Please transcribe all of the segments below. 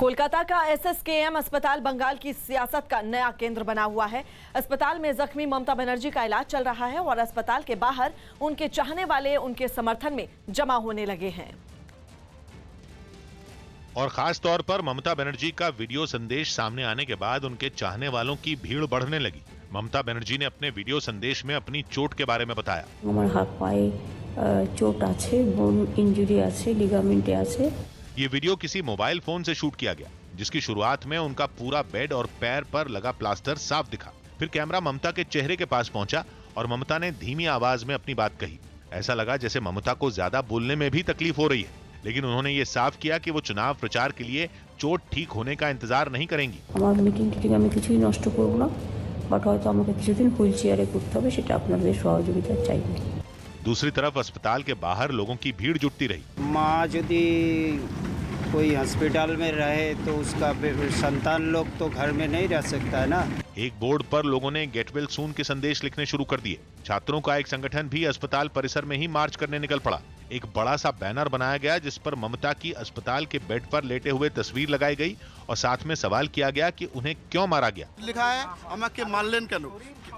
कोलकाता का एसएसकेएम अस्पताल बंगाल की सियासत का नया केंद्र बना हुआ है। अस्पताल में जख्मी ममता बनर्जी का इलाज चल रहा है और अस्पताल के बाहर उनके चाहने वाले उनके समर्थन में जमा होने लगे हैं। और खास तौर पर ममता बनर्जी का वीडियो संदेश सामने आने के बाद उनके चाहने वालों की भीड़ बढ़ने लगी। ममता बनर्जी ने अपने वीडियो संदेश में अपनी चोट के बारे में बताया। আমার হাত পায়ে চোট আছে, বোন ইনজুরি আছে, লিগামেন্টে আছে। ये वीडियो किसी मोबाइल फोन से शूट किया गया, जिसकी शुरुआत में उनका पूरा बेड और पैर पर लगा प्लास्टर साफ दिखा। फिर कैमरा ममता के चेहरे के पास पहुंचा और ममता ने धीमी आवाज में अपनी बात कही। ऐसा लगा जैसे ममता को ज्यादा बोलने में भी तकलीफ हो रही है, लेकिन उन्होंने ये साफ किया कि वो चुनाव प्रचार के लिए चोट ठीक होने का इंतजार नहीं करेंगी। আমার মিটিং টিটিং আমি কিছুই নষ্ট করব না, বাট হয়তো আমাকে কিছুদিন হুইল চেয়ারে করতে হবে, সেটা আপনাদের সহযোগিতা চাইব। दूसरी तरफ अस्पताल के बाहर लोगों की भीड़ जुटती रही। माँ यदि कोई अस्पताल में रहे तो उसका संतान लोग तो घर में नहीं रह सकता है ना। एक बोर्ड पर लोगों ने गेट वेल सून के संदेश लिखने शुरू कर दिए। छात्रों का एक संगठन भी अस्पताल परिसर में ही मार्च करने निकल पड़ा। एक बड़ा सा बैनर बनाया गया जिस पर ममता की अस्पताल के बेड पर लेटे हुए तस्वीर लगाई गई और साथ में सवाल किया गया कि उन्हें क्यों मारा गया। लिखा है আমাকে মারলেন কেন,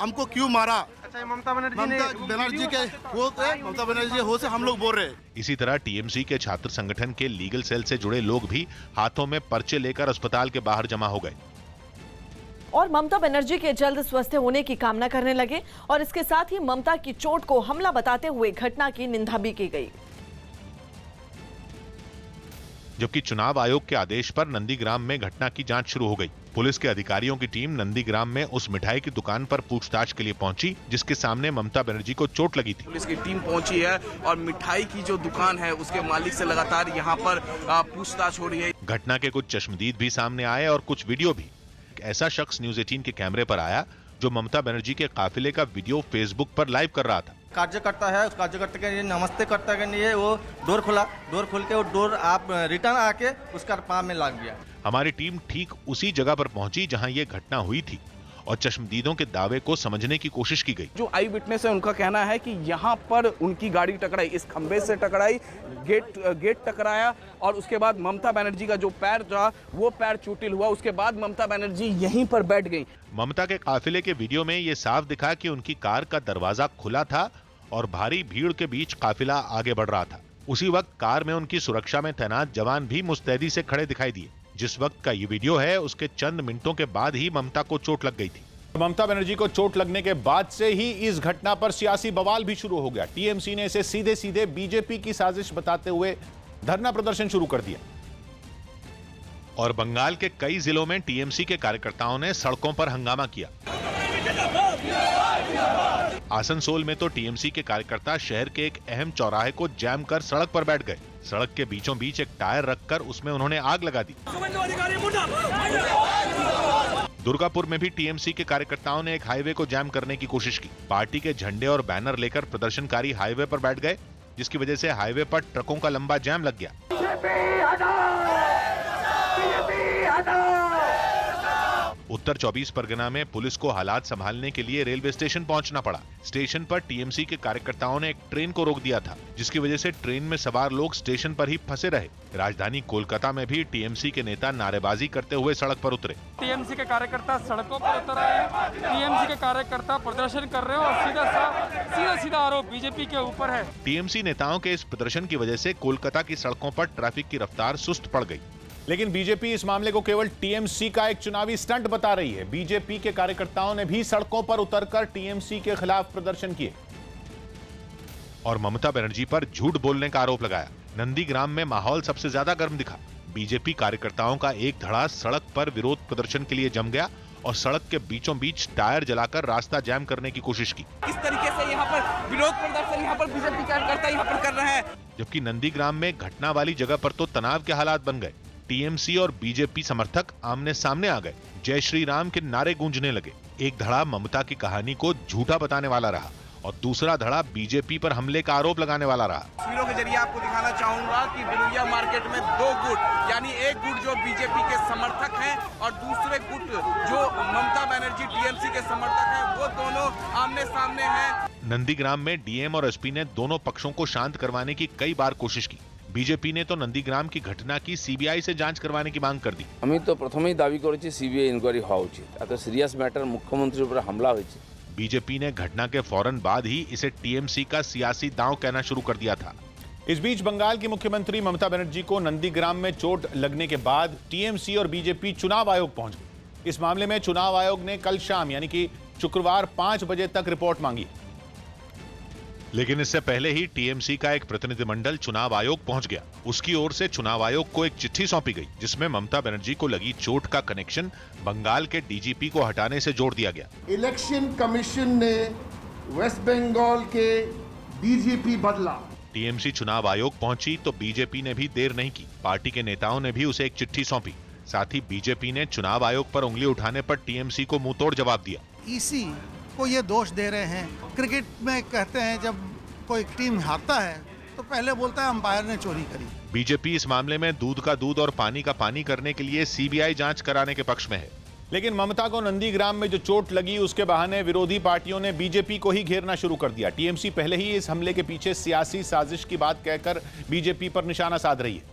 हमको क्यों मारा। ममता बनर्जी के हो से हम लोग बोल रहे हैं। इसी तरह टीएमसी के छात्र संगठन के लीगल सेल से जुड़े लोग भी हाथों में पर्चे लेकर अस्पताल के बाहर जमा हो गए और ममता बनर्जी के जल्द स्वस्थ होने की कामना करने लगे और इसके साथ ही ममता की चोट को हमला बताते हुए घटना की निंदा भी की गई। जबकि चुनाव आयोग के आदेश पर नंदीग्राम में घटना की जांच शुरू हो गई। पुलिस के अधिकारियों की टीम नंदीग्राम में उस मिठाई की दुकान पर पूछताछ के लिए पहुंची जिसके सामने ममता बनर्जी को चोट लगी थी। पुलिस की टीम पहुंची है और मिठाई की जो दुकान है उसके मालिक से लगातार यहां पर पूछताछ हो रही है। घटना के कुछ चश्मदीद भी सामने आए और कुछ वीडियो भी। एक ऐसा शख्स न्यूज 18 के कैमरे पर आया जो ममता बनर्जी के काफिले का वीडियो फेसबुक पर लाइव कर रहा था। कार्यकर्ता है, उस कार्यकर्ता के लिए नमस्ते करता के लिए वो डोर खोला, डोर खोल के वो डोर आप रिटर्न आके उसका पाँव में लग गया। हमारी टीम ठीक उसी जगह पर पहुंची जहां ये घटना हुई थी और चश्मदीदों के दावे को समझने की कोशिश की गई। जो आई विटनेस है उनका कहना है कि यहाँ पर उनकी गाड़ी टकराई, इस खंबे से टकराई, गेट टकराया और उसके बाद ममता बनर्जी का जो पैर था वो पैर चोटिल हुआ। उसके बाद ममता बनर्जी यहीं पर बैठ गई। ममता के काफिले के वीडियो में ये साफ दिखा कि उनकी कार का दरवाजा खुला था और भारी भीड़ के बीच काफिला आगे बढ़ रहा था। उसी वक्त कार में उनकी सुरक्षा में तैनात जवान भी मुस्तैदी से खड़े दिखाई दिए। जिस वक्त का ये वीडियो है उसके चंद मिनटों के बाद ही ममता को चोट लग गई थी। ममता बनर्जी को चोट लगने के बाद से ही इस घटना पर सियासी बवाल भी शुरू हो गया। टीएमसी ने इसे सीधे सीधे बीजेपी की साजिश बताते हुए धरना प्रदर्शन शुरू कर दिया और बंगाल के कई जिलों में टीएमसी के कार्यकर्ताओं ने सड़कों पर हंगामा किया। आसनसोल में तो टीएमसी के कार्यकर्ता शहर के एक अहम चौराहे को जैम कर सड़क पर बैठ गए। सड़क के बीचों बीच एक टायर रखकर उसमें उन्होंने आग लगा दी। दुर्गापुर में भी टीएमसी के कार्यकर्ताओं ने एक हाईवे को जैम करने की कोशिश की। पार्टी के झंडे और बैनर लेकर प्रदर्शनकारी हाईवे पर बैठ गए, जिसकी वजह से हाईवे पर ट्रकों का लंबा जैम लग गया। उत्तर 24 परगना में पुलिस को हालात संभालने के लिए रेलवे स्टेशन पहुंचना पड़ा। स्टेशन पर टीएमसी के कार्यकर्ताओं ने एक ट्रेन को रोक दिया था, जिसकी वजह से ट्रेन में सवार लोग स्टेशन पर ही फंसे रहे। राजधानी कोलकाता में भी टीएमसी के नेता नारेबाजी करते हुए सड़क पर उतरे। टीएमसी के कार्यकर्ता सड़कों पर उतर आए हैं, टीएमसी के कार्यकर्ता प्रदर्शन कर रहे हैं और सीधा आरोप बीजेपी के ऊपर है। टीएमसी नेताओं के इस प्रदर्शन की वजह से कोलकाता की सड़कों पर ट्रैफिक की रफ्तार सुस्त पड़ गई। लेकिन बीजेपी इस मामले को केवल टीएमसी का एक चुनावी स्टंट बता रही है। बीजेपी के कार्यकर्ताओं ने भी सड़कों पर उतरकर टीएमसी के खिलाफ प्रदर्शन किए और ममता बनर्जी पर झूठ बोलने का आरोप लगाया। नंदीग्राम में माहौल सबसे ज्यादा गर्म दिखा। बीजेपी कार्यकर्ताओं का एक धड़ा सड़क पर विरोध प्रदर्शन के लिए जम गया और सड़क के बीचों बीच टायर जलाकर रास्ता जैम करने की कोशिश की। इस तरीके से यहाँ पर विरोध प्रदर्शन यहाँ पर बीजेपी कार्यकर्ता यहाँ पर कर रहे हैं। जबकि नंदीग्राम में घटना वाली जगह पर तो तनाव के हालात बन गए। टीएमसी और बीजेपी समर्थक आमने सामने आ गए। जय श्री राम के नारे गूंजने लगे। एक धड़ा ममता की कहानी को झूठा बताने वाला रहा और दूसरा धड़ा बीजेपी पर हमले का आरोप लगाने वाला रहा। तस्वीरों के जरिए आपको दिखाना चाहूंगा कि बिलुया मार्केट में दो गुट, यानी एक गुट जो बीजेपी के समर्थक हैं और दूसरे गुट जो ममता बनर्जी टीएमसी के समर्थक हैं, वो दोनों आमने सामने हैं। नंदीग्राम में डीएम और एसपी ने दोनों पक्षों को शांत करवाने की कई बार कोशिश की। बीजेपी ने तो नंदीग्राम की घटना की सीबीआई से जांच करवाने की मांग कर दी। আমি তো প্রথমেই দাবি করেছি সিবিআই ইনকোয়ারি হওয়া উচিত। এত সিরিয়াস ম্যাটার মুখ্যমন্ত্রীর উপরে হামলা হয়েছে। बीजेपी ने घटना के फौरन बाद ही इसे टीएमसी का सियासी दांव कहना शुरू कर दिया था। इस बीच बंगाल की मुख्यमंत्री ममता बनर्जी को नंदीग्राम में चोट लगने के बाद टीएमसी और बीजेपी चुनाव आयोग पहुंच गए। इस मामले में चुनाव आयोग ने कल शाम यानी कि शुक्रवार 5 बजे तक रिपोर्ट मांगी। लेकिन इससे पहले ही टीएमसी का एक प्रतिनिधिमंडल चुनाव आयोग पहुंच गया। उसकी ओर से चुनाव आयोग को एक चिट्ठी सौंपी गई जिसमें ममता बनर्जी को लगी चोट का कनेक्शन बंगाल के डीजीपी को हटाने से जोड़ दिया गया। इलेक्शन कमीशन ने वेस्ट बंगाल के डीजीपी बदला। टीएमसी चुनाव आयोग पहुंची तो बीजेपी ने भी देर नहीं की। पार्टी के नेताओं ने भी उसे एक चिट्ठी सौंपी। साथ ही बीजेपी ने चुनाव आयोग पर उंगली उठाने पर टीएमसी को मुंहतोड़ जवाब दिया। ईसी को ये दोष दे रहे हैं। क्रिकेट में कहते हैं जब कोई टीम हारता है तो पहले बोलता है अंपायर ने चोरी करी। बीजेपी इस मामले में दूध का दूध और पानी का पानी करने के लिए सीबीआई जांच कराने के पक्ष में है। लेकिन ममता को नंदीग्राम में जो चोट लगी उसके बहाने विरोधी पार्टियों ने बीजेपी को ही घेरना शुरू कर दिया। टीएमसी पहले ही इस हमले के पीछे सियासी साजिश की बात कहकर बीजेपी पर निशाना साध रही है,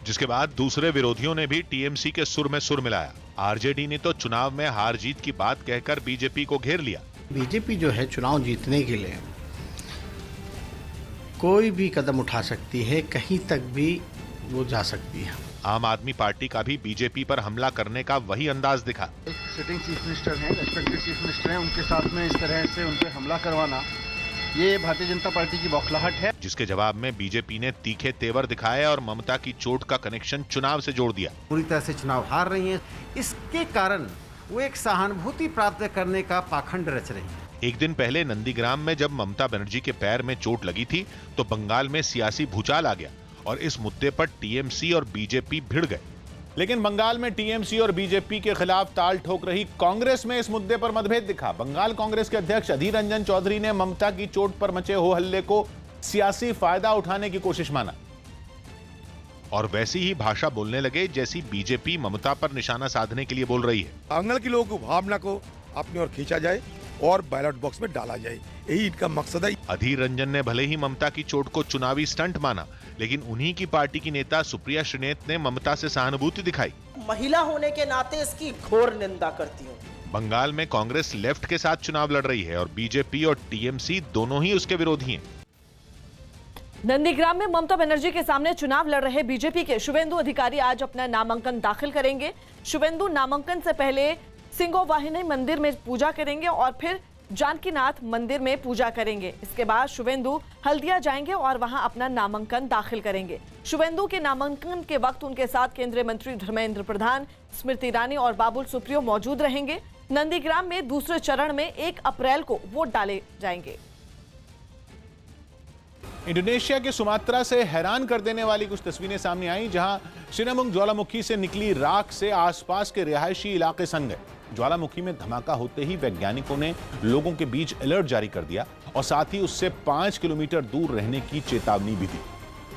जिसके बाद दूसरे विरोधियों ने भी टीएमसी के सुर में सुर मिलाया। आरजेडी ने तो चुनाव में हार जीत की बात कहकर बीजेपी को घेर लिया। बीजेपी जो है चुनाव जीतने के लिए कोई भी कदम उठा सकती है, कहीं तक भी वो जा सकती है। आम आदमी पार्टी का भी बीजेपी पर हमला करने का वही अंदाज दिखा। सिटिंग चीफ मिनिस्टर हैं, रेस्पेक्टेड चीफ मिनिस्टर हैं, उनके साथ में इस तरह से उन पर हमला करवाना ये भारतीय जनता पार्टी की बौखलाहट है। जिसके जवाब में बीजेपी ने तीखे तेवर दिखाए और ममता की चोट का कनेक्शन चुनाव से जोड़ दिया। पूरी तरह से चुनाव हार रही है, इसके कारण वो एक सहानुभूति प्राप्त करने का पाखंड रच रही है। एक दिन पहले नंदीग्राम में जब ममता बनर्जी के पैर में चोट लगी थी तो बंगाल में सियासी भूचाल आ गया और इस मुद्दे पर टीएमसी और बीजेपी भिड़ गए। लेकिन बंगाल में टीएमसी और बीजेपी के खिलाफ ताल ठोक रही कांग्रेस में इस मुद्दे पर मतभेद दिखा। बंगाल कांग्रेस के अध्यक्ष अधीर रंजन चौधरी ने ममता की चोट पर मचे हो हल्ले को सियासी फायदा उठाने की कोशिश माना और वैसी ही भाषा बोलने लगे जैसी बीजेपी ममता पर निशाना साधने के लिए बोल रही है। बंगाल के लोगों की भावना को अपनी ओर खींचा जाए और बैलेट बॉक्स में डाला जाए, यही इनका मकसद है। अधीर रंजन ने भले ही ममता की चोट को चुनावी स्टंट माना, लेकिन उन्हीं की पार्टी की नेता सुप्रिया श्रीनेत ने ममता से सहानुभूति दिखाई। महिला होने के नाते इसकी घोर निंदा करती हूँ। बंगाल में कांग्रेस लेफ्ट के साथ चुनाव लड़ रही है और बीजेपी और टीएमसी दोनों ही उसके विरोधी हैं। नंदीग्राम में ममता बनर्जी के सामने चुनाव लड़ रहे बीजेपी के शुभेंदु अधिकारी आज अपना नामांकन दाखिल करेंगे। शुभेंदु नामांकन से पहले सिंगो वाहिनी मंदिर में पूजा करेंगे और फिर जानकीनाथ मंदिर में पूजा करेंगे। इसके बाद शुभेंदु हल्दिया जाएंगे और वहां अपना नामांकन दाखिल करेंगे। शुभेंदु के नामांकन के वक्त उनके साथ केंद्रीय मंत्री धर्मेंद्र प्रधान, स्मृति ईरानी और बाबुल सुप्रियो मौजूद रहेंगे। नंदीग्राम में दूसरे चरण में 1 अप्रैल को वोट डाले जाएंगे। इंडोनेशिया के सुमात्रा से हैरान कर देने वाली कुछ तस्वीरें सामने आई, जहां सिनामुंग ज्वालामुखी से निकली राख से आसपास के रिहायशी इलाके सन गए। ज्वालामुखी में धमाका होते ही वैज्ञानिकों ने लोगों के बीच अलर्ट जारी कर दिया और साथ ही उससे 5 किलोमीटर दूर रहने की चेतावनी भी दी।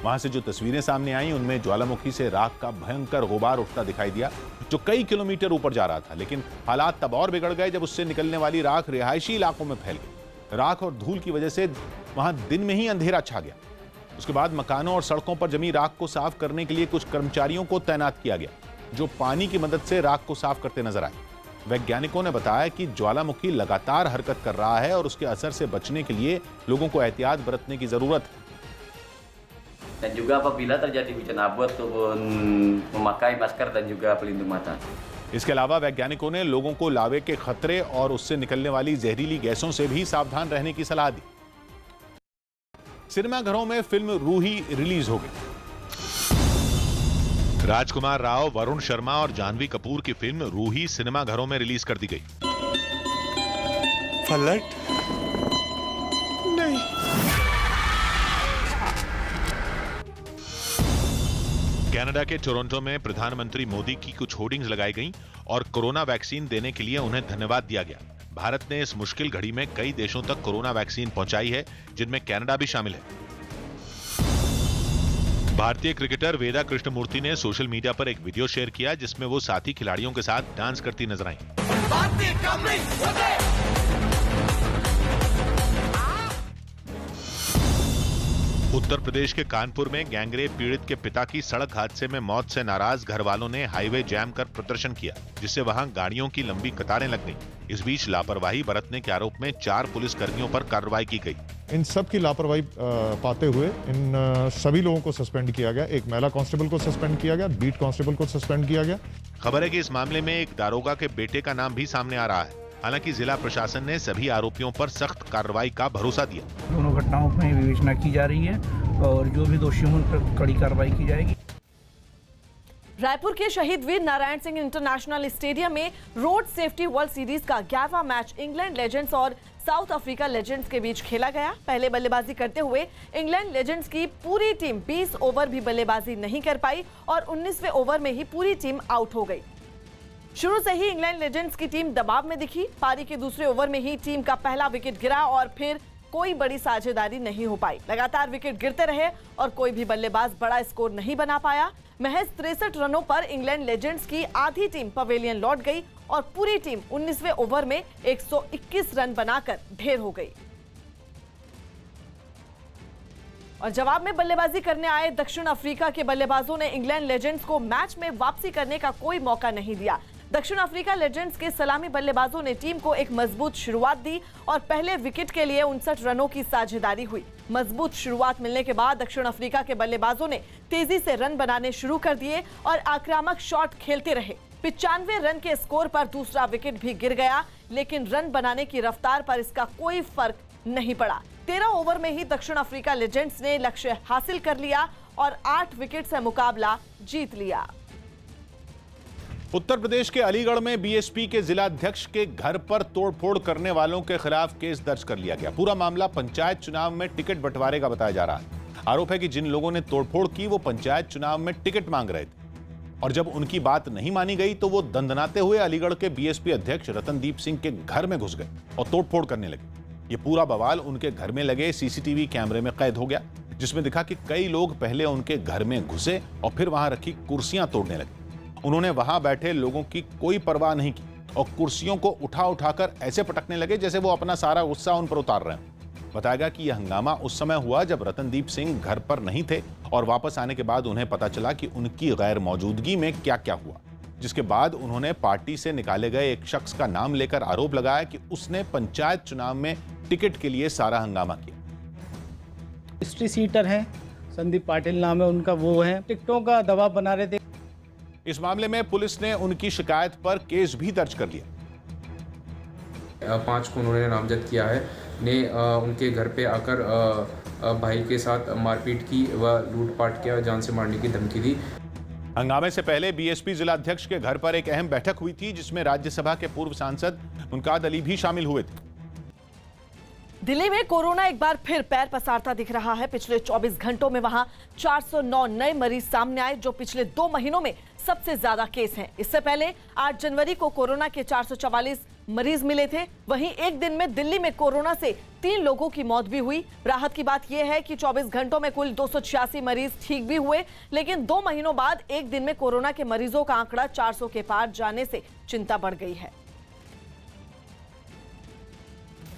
वहां से जो तस्वीरें सामने आई उनमें ज्वालामुखी से राख का भयंकर गुबार उठता दिखाई दिया जो कई किलोमीटर ऊपर जा रहा था। लेकिन हालात तब और बिगड़ गए जब उससे निकलने वाली राख रिहायशी इलाकों में फैल गई। राख और धूल की वजह से वहां दिन में ही अंधेरा छा गया। उसके बाद मकानों और सड़कों पर जमी राख को साफ करने के लिए कुछ कर्मचारियों को तैनात किया गया जो पानी की मदद से राख को साफ करते नजर आए। वैज्ञानिकों ने बताया कि ज्वालामुखी लगातार हरकत कर रहा है और उसके असर से बचने के लिए लोगों को एहतियात बरतने की जरूरत है। Dan juga apabila terjadi hujan abu ataupun memakai masker dan juga pelindung mata. इसके अलावा वैज्ञानिकों ने लोगों को लावे के खतरे और उससे निकलने वाली जहरीली गैसों से भी सावधान रहने की सलाह दी। सिनेमाघरों में फिल्म रूही रिलीज हो गई। राजकुमार राव, वरुण शर्मा और जानवी कपूर की फिल्म रूही सिनेमाघरों में रिलीज कर दी गई। फ्लड नहीं। कनाडा के टोरंटो में प्रधानमंत्री मोदी की कुछ होर्डिंग्स लगाई गईं और कोरोना वैक्सीन देने के लिए उन्हें धन्यवाद दिया गया। भारत ने इस मुश्किल घड़ी में कई देशों तक कोरोना वैक्सीन पहुंचाई है, जिनमें कनाडा भी शामिल है। भारतीय क्रिकेटर वेदा कृष्णमूर्ति ने सोशल मीडिया पर एक वीडियो शेयर किया जिसमें वो साथी खिलाड़ियों के साथ डांस करती नजर आईं। उत्तर प्रदेश के कानपुर में गैंगरेप पीड़ित के पिता की सड़क हादसे में मौत से नाराज घर वालों ने हाईवे जैम कर प्रदर्शन किया, जिससे वहां गाड़ियों की लंबी कतारें लग गईं। इस बीच लापरवाही बरतने के आरोप में 4 पुलिसकर्मियों पर कार्रवाई की गई। इन सब की लापरवाही पाते हुए इन सभी लोगों को सस्पेंड किया गया। एक महिला कांस्टेबल को सस्पेंड किया गया, बीट कांस्टेबल को सस्पेंड किया गया। खबर है कि इस मामले में एक दारोगा के बेटे का नाम भी सामने आ रहा है। हालांकि जिला प्रशासन ने सभी आरोपियों पर सख्त कार्रवाई का भरोसा दिया। दोनों घटनाओं में विवेचना की जा रही है और जो भी दोषी हों उन पर कड़ी कार्रवाई की जाएगी। रायपुर के शहीद वीर नारायण सिंह इंटरनेशनल स्टेडियम में रोड सेफ्टी वर्ल्ड सीरीज का 11वां मैच इंग्लैंड लेजेंड्स और साउथ अफ्रीका लेजेंड्स के बीच खेला गया। पहले बल्लेबाजी करते हुए इंग्लैंड लेजेंड्स की पूरी टीम 20 ओवर भी बल्लेबाजी नहीं कर पाई और 19वें ओवर में ही पूरी टीम आउट हो गई। शुरू से ही इंग्लैंड लेजेंड्स की टीम दबाव में दिखी। पारी के दूसरे ओवर में ही टीम का पहला विकेट गिरा और फिर कोई बड़ी साझेदारी नहीं हो पाई। लगातार विकेट गिरते रहे और कोई भी बल्लेबाज बड़ा स्कोर नहीं बना पाया। महज 63 रनों पर इंग्लैंड लेजेंड्स की आधी टीम पवेलियन लौट गई और पूरी टीम 19वें ओवर में 121 रन बनाकर ढेर हो गई। और जवाब में बल्लेबाजी करने आए दक्षिण अफ्रीका के बल्लेबाजों ने इंग्लैंड लेजेंड्स को मैच में वापसी करने का कोई मौका नहीं दिया। दक्षिण अफ्रीका लेजेंड्स के सलामी बल्लेबाजों ने टीम को एक मजबूत शुरुआत दी और पहले विकेट के लिए 59 रनों की साझेदारी हुई। मजबूत शुरुआत मिलने के बाद दक्षिण अफ्रीका के बल्लेबाजों ने तेजी से रन बनाने शुरू कर दिए और आक्रामक शॉट खेलते रहे। 95 रन के स्कोर पर दूसरा विकेट भी गिर गया, लेकिन रन बनाने की रफ्तार पर इसका कोई फर्क नहीं पड़ा। 13 ओवर में ही दक्षिण अफ्रीका लेजेंड्स ने लक्ष्य हासिल कर लिया और 8 विकेट से मुकाबला जीत लिया। उत्तर प्रदेश के अलीगढ़ में बीएसपी के जिलाध्यक्ष के घर पर तोड़फोड़ करने वालों के खिलाफ केस दर्ज कर लिया गया। पूरा मामला पंचायत चुनाव में टिकट बंटवारे का बताया जा रहा है। आरोप है कि जिन लोगों ने तोड़फोड़ की वो पंचायत चुनाव में टिकट मांग रहे थे और जब उनकी बात नहीं मानी गई तो वो दंदनाते हुए अलीगढ़ के बीएसपी अध्यक्ष रतनदीप सिंह के घर में घुस गए और तोड़फोड़ करने लगे। ये पूरा बवाल उनके घर में लगे सीसीटीवी कैमरे में कैद हो गया, जिसमें दिखा कि कई लोग पहले उनके घर में घुसे और फिर वहां रखी कुर्सियां तोड़ने लगे। उन्होंने वहां बैठे लोगों की कोई परवाह नहीं की और कुर्सियों को उठा उठाकर ऐसे पटकने लगे जैसे वो अपना सारा गुस्सा उन पर उतार रहे हैं। बताया गया कि यह हंगामा उस समय हुआ जब रतनदीप सिंह घर पर नहीं थे और वापस आने के बाद उन्हें पता चला कि उनकी गैर मौजूदगी में क्या क्या हुआ, जिसके बाद उन्होंने पार्टी से निकाले गए एक शख्स का नाम लेकर आरोप लगाया कि उसने पंचायत चुनाव में टिकट के लिए सारा हंगामा किया। हिस्ट्री सीटर हैं, संदीप पाटिल नाम है उनका, वो है टिकटों का दबाव बना रहे थे। इस मामले में पुलिस ने उनकी शिकायत पर केस भी दर्ज कर लिया। 5 को उन्होंने नामजद किया है, ने उनके घर पे आकर भाई के साथ मारपीट की व लूटपाट किया, जान से मारने की धमकी दी। हंगामे से पहले बीएसपी जिलाध्यक्ष के घर पर एक अहम बैठक हुई थी जिसमें राज्यसभा के पूर्व सांसद मुनकाद अली भी शामिल हुए थे। दिल्ली में कोरोना एक बार फिर पैर पसारता दिख रहा है। पिछले 24 घंटों में वहां 409 नए मरीज सामने आए, जो पिछले 2 महीनों में सबसे ज्यादा केस हैं। इससे पहले 8 जनवरी को कोरोना के 444 मरीज मिले थे। वहीं एक दिन में दिल्ली में कोरोना से 3 लोगों की मौत भी हुई। राहत की बात यह है कि 24 घंटों में कुल 286 मरीज ठीक भी हुए, लेकिन 2 महीनों बाद एक दिन में कोरोना के मरीजों का आंकड़ा 400 के पार जाने से चिंता बढ़ गई है।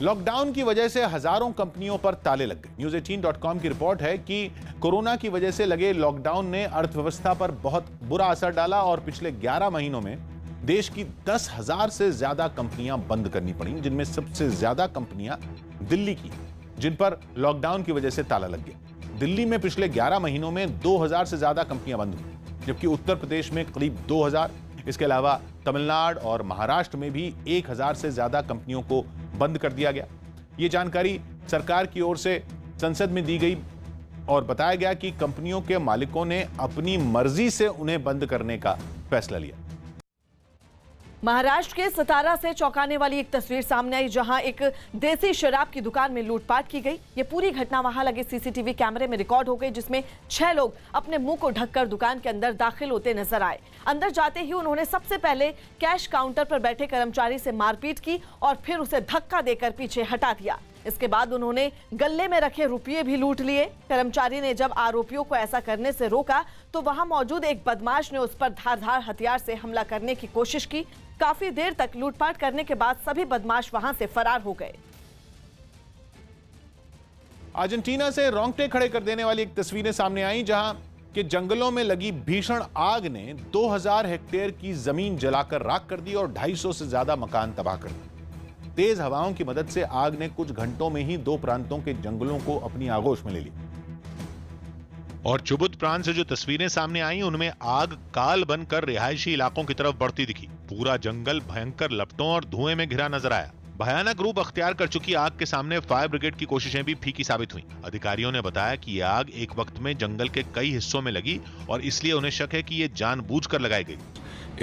लॉकडाउन की वजह से हजारों कंपनियों पर ताले लग गए। News18.com की रिपोर्ट है कि कोरोना की वजह से लगे लॉकडाउन ने अर्थव्यवस्था पर बहुत बुरा असर डाला और पिछले 11 महीनों में देश की 10,000 से ज्यादा कंपनियां बंद करनी पड़ी, जिनमें सबसे ज्यादा कंपनियां दिल्ली की, जिन पर लॉकडाउन की वजह से ताला लग गया। दिल्ली में पिछले 11 महीनों में 2,000 से ज्यादा कंपनियां बंद हुई, जबकि उत्तर प्रदेश में करीब 2,000, इसके अलावा तमिलनाडु और महाराष्ट्र में भी 1,000 से ज्यादा कंपनियों को बंद कर दिया गया। ये जानकारी सरकार की ओर से संसद में दी गई और बताया गया कि कंपनियों के मालिकों ने अपनी मर्जी से उन्हें बंद करने का फैसला लिया। महाराष्ट्र के सतारा से चौंकाने वाली एक तस्वीर सामने आई, जहां एक देसी शराब की दुकान में लूटपाट की गई। ये पूरी घटना वहां लगे सीसीटीवी कैमरे में रिकॉर्ड हो गई, जिसमें 6 लोग अपने मुंह को ढककर दुकान के अंदर दाखिल होते नजर आए। अंदर जाते ही उन्होंने सबसे पहले कैश काउंटर पर बैठे कर्मचारी से मारपीट की और फिर उसे धक्का देकर पीछे हटा दिया। इसके बाद उन्होंने गल्ले में रखे रुपये भी लूट लिए। कर्मचारी ने जब आरोपियों को ऐसा करने से रोका तो वहां मौजूद एक बदमाश ने उस पर धारदार हथियार से हमला करने की कोशिश की। काफी देर तक लूटपाट करने के बाद सभी बदमाश वहां से फरार हो गए। अर्जेंटीना से रोंगटे खड़े कर देने वाली एक तस्वीरें सामने आई, जहां के जंगलों में लगी भीषण आग ने 2000 हेक्टेयर की जमीन जलाकर राख कर दी और 250 से ज्यादा मकान तबाह कर दिए। तेज हवाओं की मदद से आग ने कुछ घंटों में ही 2 प्रांतों के जंगलों को अपनी आगोश में ले ली। और चुबुत प्रांत से जो तस्वीरें सामने आई, उनमें आग काल बनकर रिहायशी इलाकों की तरफ बढ़ती दिखी। पूरा जंगल भयंकर लपटों और धुएं में घिरा नजर आया। भयानक रूप अख्तियार कर चुकी आग के सामने फायर ब्रिगेड की कोशिशें भी फीकी साबित हुई। अधिकारियों ने बताया कि यह आग एक वक्त में जंगल के कई हिस्सों में लगी और इसलिए उन्हें शक है कि ये जानबूझकर लगाई गई।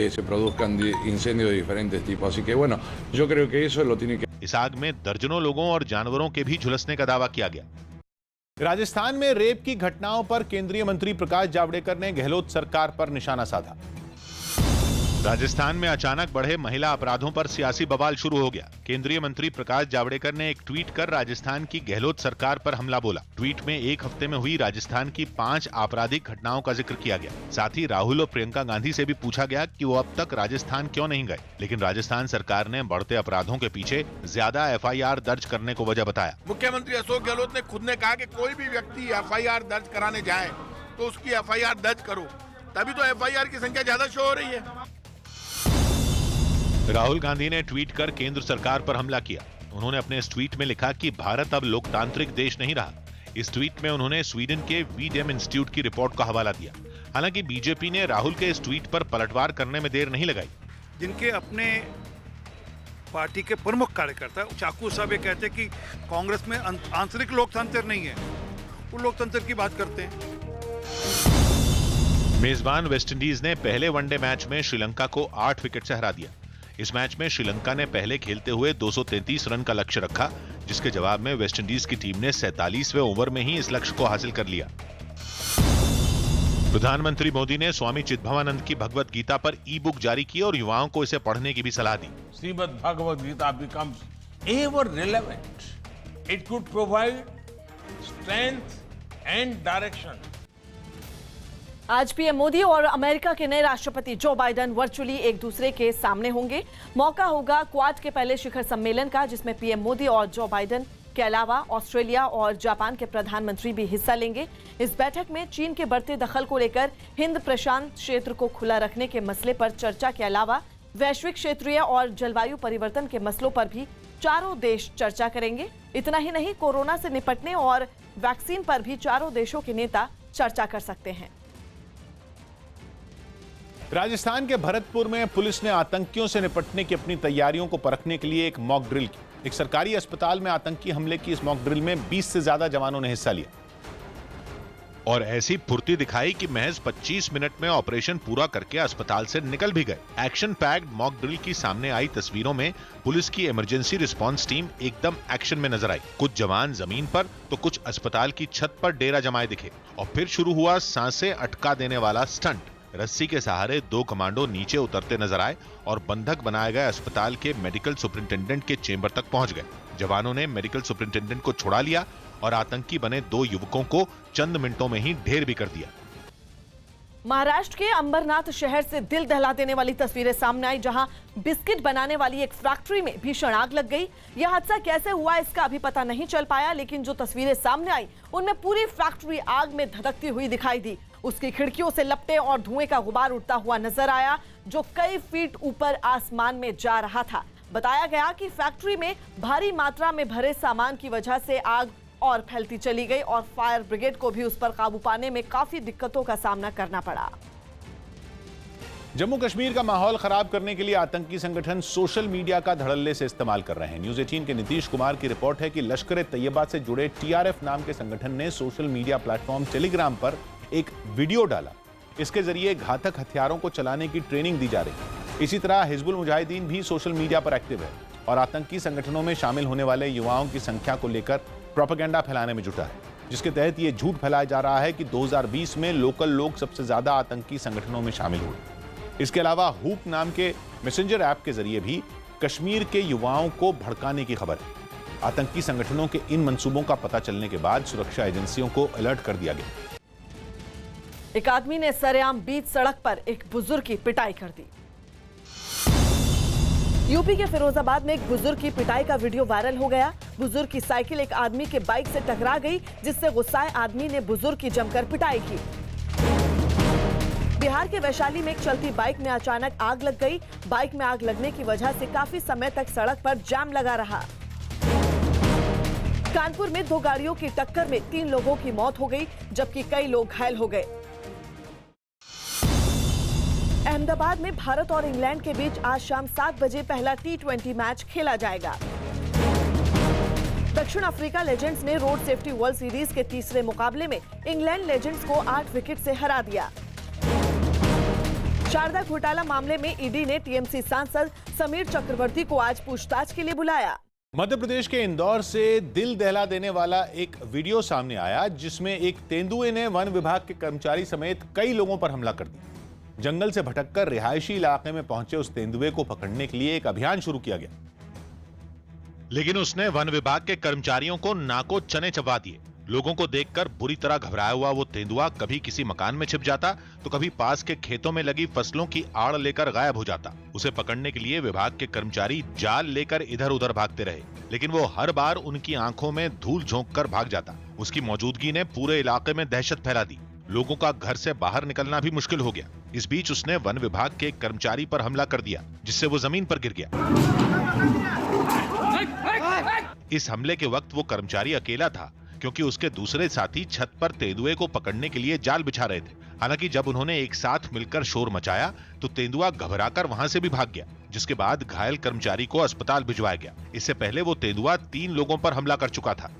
se produzcan incendios de diferentes tipos, así que bueno, yo creo que eso lo tiene que। इस आग में दर्जनों लोगों और जानवरों के भी झुलसने का दावा किया गया। राजस्थान में रेप की घटनाओं पर केंद्रीय मंत्री प्रकाश जावड़ेकर ने गहलोत सरकार पर निशाना साधा। राजस्थान में अचानक बढ़े महिला अपराधों पर सियासी बवाल शुरू हो गया। केंद्रीय मंत्री प्रकाश जावड़ेकर ने एक ट्वीट कर राजस्थान की गहलोत सरकार पर हमला बोला। ट्वीट में एक हफ्ते में हुई राजस्थान की 5 आपराधिक घटनाओं का जिक्र किया गया। साथ ही राहुल और प्रियंका गांधी से भी पूछा गया कि वो अब तक राजस्थान क्यों नहीं गए, लेकिन राजस्थान सरकार ने बढ़ते अपराधों के पीछे ज्यादा FIR दर्ज करने को वजह बताया। मुख्यमंत्री अशोक गहलोत ने खुद ने कहा कि कोई भी व्यक्ति FIR दर्ज कराने जाए तो उसकी FIR दर्ज करो, तभी तो FIR की संख्या ज्यादा शो हो रही है। राहुल गांधी ने ट्वीट कर केंद्र सरकार पर हमला किया। उन्होंने अपने इस ट्वीट में लिखा कि भारत अब लोकतांत्रिक देश नहीं रहा। इस ट्वीट में उन्होंने स्वीडन के वीडेम इंस्टीट्यूट की रिपोर्ट का हवाला दिया। हालांकि बीजेपी ने राहुल के इस ट्वीट पर पलटवार करने में देर नहीं लगाई। जिनके अपने पार्टी के प्रमुख कार्यकर्ता चाकू साहब ये कहते हैं कि कांग्रेस में आंतरिक लोकतंत्र नहीं है, वो लोकतंत्र की बात करते हैं। मेजबान वेस्टइंडीज ने पहले वनडे मैच में श्रीलंका को 8 विकेट से हरा दिया। इस मैच में श्रीलंका ने पहले खेलते हुए 233 रन का लक्ष्य रखा, जिसके जवाब में वेस्टइंडीज की टीम ने 47वें ओवर में ही इस लक्ष्य को हासिल कर लिया। प्रधानमंत्री मोदी ने स्वामी चिदभवानंद की भगवत गीता पर ई-बुक जारी की और युवाओं को इसे पढ़ने की भी सलाह दी। Shrimad Bhagavad Gita becomes ever relevant. It could provide strength and direction. आज पीएम मोदी और अमेरिका के नए राष्ट्रपति जो बाइडेन वर्चुअली एक दूसरे के सामने होंगे। मौका होगा क्वाड के पहले शिखर सम्मेलन का, जिसमें पीएम मोदी और जो बाइडेन के अलावा ऑस्ट्रेलिया और जापान के प्रधानमंत्री भी हिस्सा लेंगे। इस बैठक में चीन के बढ़ते दखल को लेकर हिंद प्रशांत क्षेत्र को खुला रखने के मसले पर चर्चा के अलावा वैश्विक, क्षेत्रीय और जलवायु परिवर्तन के मसलों पर भी चारों देश चर्चा करेंगे। इतना ही नहीं, कोरोना से निपटने और वैक्सीन पर भी चारों देशों के नेता चर्चा कर सकते हैं। राजस्थान के भरतपुर में पुलिस ने आतंकियों से निपटने की अपनी तैयारियों को परखने के लिए एक मॉक ड्रिल की। एक सरकारी अस्पताल में आतंकी हमले की इस मॉक ड्रिल में 20 से ज्यादा जवानों ने हिस्सा लिया और ऐसी फुर्ती दिखाई कि महज 25 मिनट में ऑपरेशन पूरा करके अस्पताल से निकल भी गए। एक्शन पैक्ड मॉक ड्रिल की सामने आई तस्वीरों में पुलिस की इमरजेंसी रिस्पांस टीम एकदम एक्शन में नजर आई। कुछ जवान जमीन पर तो कुछ अस्पताल की छत पर डेरा जमाए दिखे और फिर शुरू हुआ सांसें अटका देने वाला स्टंट। रस्सी के सहारे 2 कमांडो नीचे उतरते नजर आए और बंधक बनाए गए अस्पताल के मेडिकल सुपरिंटेंडेंट के चेंबर तक पहुंच गए। जवानों ने मेडिकल सुपरिंटेंडेंट को छुड़ा लिया और आतंकी बने 2 युवकों को चंद मिनटों में ही ढेर भी कर दिया। महाराष्ट्र के अंबरनाथ शहर से दिल दहला देने वाली तस्वीरें सामने आई, जहां बिस्किट बनाने वाली एक फैक्ट्री में भीषण आग लग गई। यह हादसा कैसे हुआ इसका अभी पता नहीं चल पाया, लेकिन जो तस्वीरें सामने आई उनमें पूरी फैक्ट्री आग में धधकती हुई दिखाई दी। उसकी खिड़कियों से लपटे और धुएं का गुबार उठता हुआ नजर आया, जो कई फीट ऊपर आसमान में जा रहा था। बताया गया कि फैक्ट्री में भारी मात्रा में भरे सामान की वजह से आग और फैलती चली गई और फायर ब्रिगेड को भी उस पर काबू पाने में काफी दिक्कतों का सामना करना पड़ा। जम्मू कश्मीर का माहौल खराब करने के लिए आतंकी संगठन सोशल मीडिया का धड़ल्ले से इस्तेमाल कर रहे हैं। न्यूज़ 18 के नीतीश कुमार की रिपोर्ट है कि लश्कर तैयबा से जुड़े TRF नाम के संगठन ने सोशल मीडिया प्लेटफॉर्म टेलीग्राम पर एक वीडियो डाला। इसके जरिए घातक हथियारों को चलाने की ट्रेनिंग दी जा रही है। इसी तरह हिजबुल मुजाहिदीन भी सोशल मीडिया पर एक्टिव है और आतंकी संगठनों में शामिल होने वाले युवाओं की संख्या को लेकर प्रोपेगेंडा फैलाने में जुटा है, जिसके तहत ये झूठ फैलाया जा रहा है कि 2020 में लोकल लोग सबसे ज्यादा आतंकी संगठनों में शामिल हुए। इसके अलावा हूप नाम के मैसेंजर ऐप के जरिए भी कश्मीर के युवाओं को भड़काने की खबर है। आतंकी संगठनों के इन मंसूबों का पता चलने के बाद सुरक्षा एजेंसियों को अलर्ट कर दिया गया। एक आदमी ने सरेआम बीच सड़क पर एक बुजुर्ग की पिटाई कर दी। यूपी के फिरोजाबाद में एक बुजुर्ग की पिटाई का वीडियो वायरल हो गया। बुजुर्ग की साइकिल एक आदमी के बाइक से टकरा गई, जिससे गुस्साए आदमी ने बुजुर्ग की जमकर पिटाई की। बिहार के वैशाली में एक चलती बाइक में अचानक आग लग गई। बाइक में आग लगने की वजह से काफी समय तक सड़क पर जाम लगा रहा। कानपुर में 2 गाड़ियों की टक्कर में 3 लोगों की मौत हो गई, जबकि कई लोग घायल हो गए। अहमदाबाद में भारत और इंग्लैंड के बीच आज शाम 7 बजे पहला T20 मैच खेला जाएगा। दक्षिण अफ्रीका लेजेंड्स ने रोड सेफ्टी वर्ल्ड सीरीज के तीसरे मुकाबले में इंग्लैंड लेजेंड्स को 8 विकेट से हरा दिया। शारदा घोटाला मामले में ईडी ने टीएमसी सांसद समीर चक्रवर्ती को आज पूछताछ के लिए बुलाया। मध्य प्रदेश के इंदौर से दिल दहला देने वाला एक वीडियो सामने आया, जिसमें एक तेंदुए ने वन विभाग के कर्मचारी समेत कई लोगों पर हमला कर दिया। जंगल से भटककर रिहायशी इलाके में पहुंचे उस तेंदुए को पकड़ने के लिए एक अभियान शुरू किया गया, लेकिन उसने वन विभाग के कर्मचारियों को नाको चने चबा दिए। लोगों को देखकर बुरी तरह घबराया हुआ वो तेंदुआ कभी किसी मकान में छिप जाता, तो कभी पास के खेतों में लगी फसलों की आड़ लेकर गायब हो जाता। उसे पकड़ने के लिए विभाग के कर्मचारी जाल लेकर इधर उधर भागते रहे, लेकिन वो हर बार उनकी आंखों में धूल झोंक कर भाग जाता। उसकी मौजूदगी ने पूरे इलाके में दहशत फैला दी। लोगों का घर से बाहर निकलना भी मुश्किल हो गया। इस बीच उसने वन विभाग के एक कर्मचारी पर हमला कर दिया, जिससे वो जमीन पर गिर गया। इस हमले के वक्त वो कर्मचारी अकेला था, क्योंकि उसके दूसरे साथी छत पर तेंदुए को पकड़ने के लिए जाल बिछा रहे थे। हालांकि जब उन्होंने एक साथ मिलकर शोर मचाया तो तेंदुआ घबराकर वहां से भी भाग गया, जिसके बाद घायल कर्मचारी को अस्पताल भिजवाया गया। इससे पहले वो तेंदुआ 3 लोगों पर हमला कर चुका था।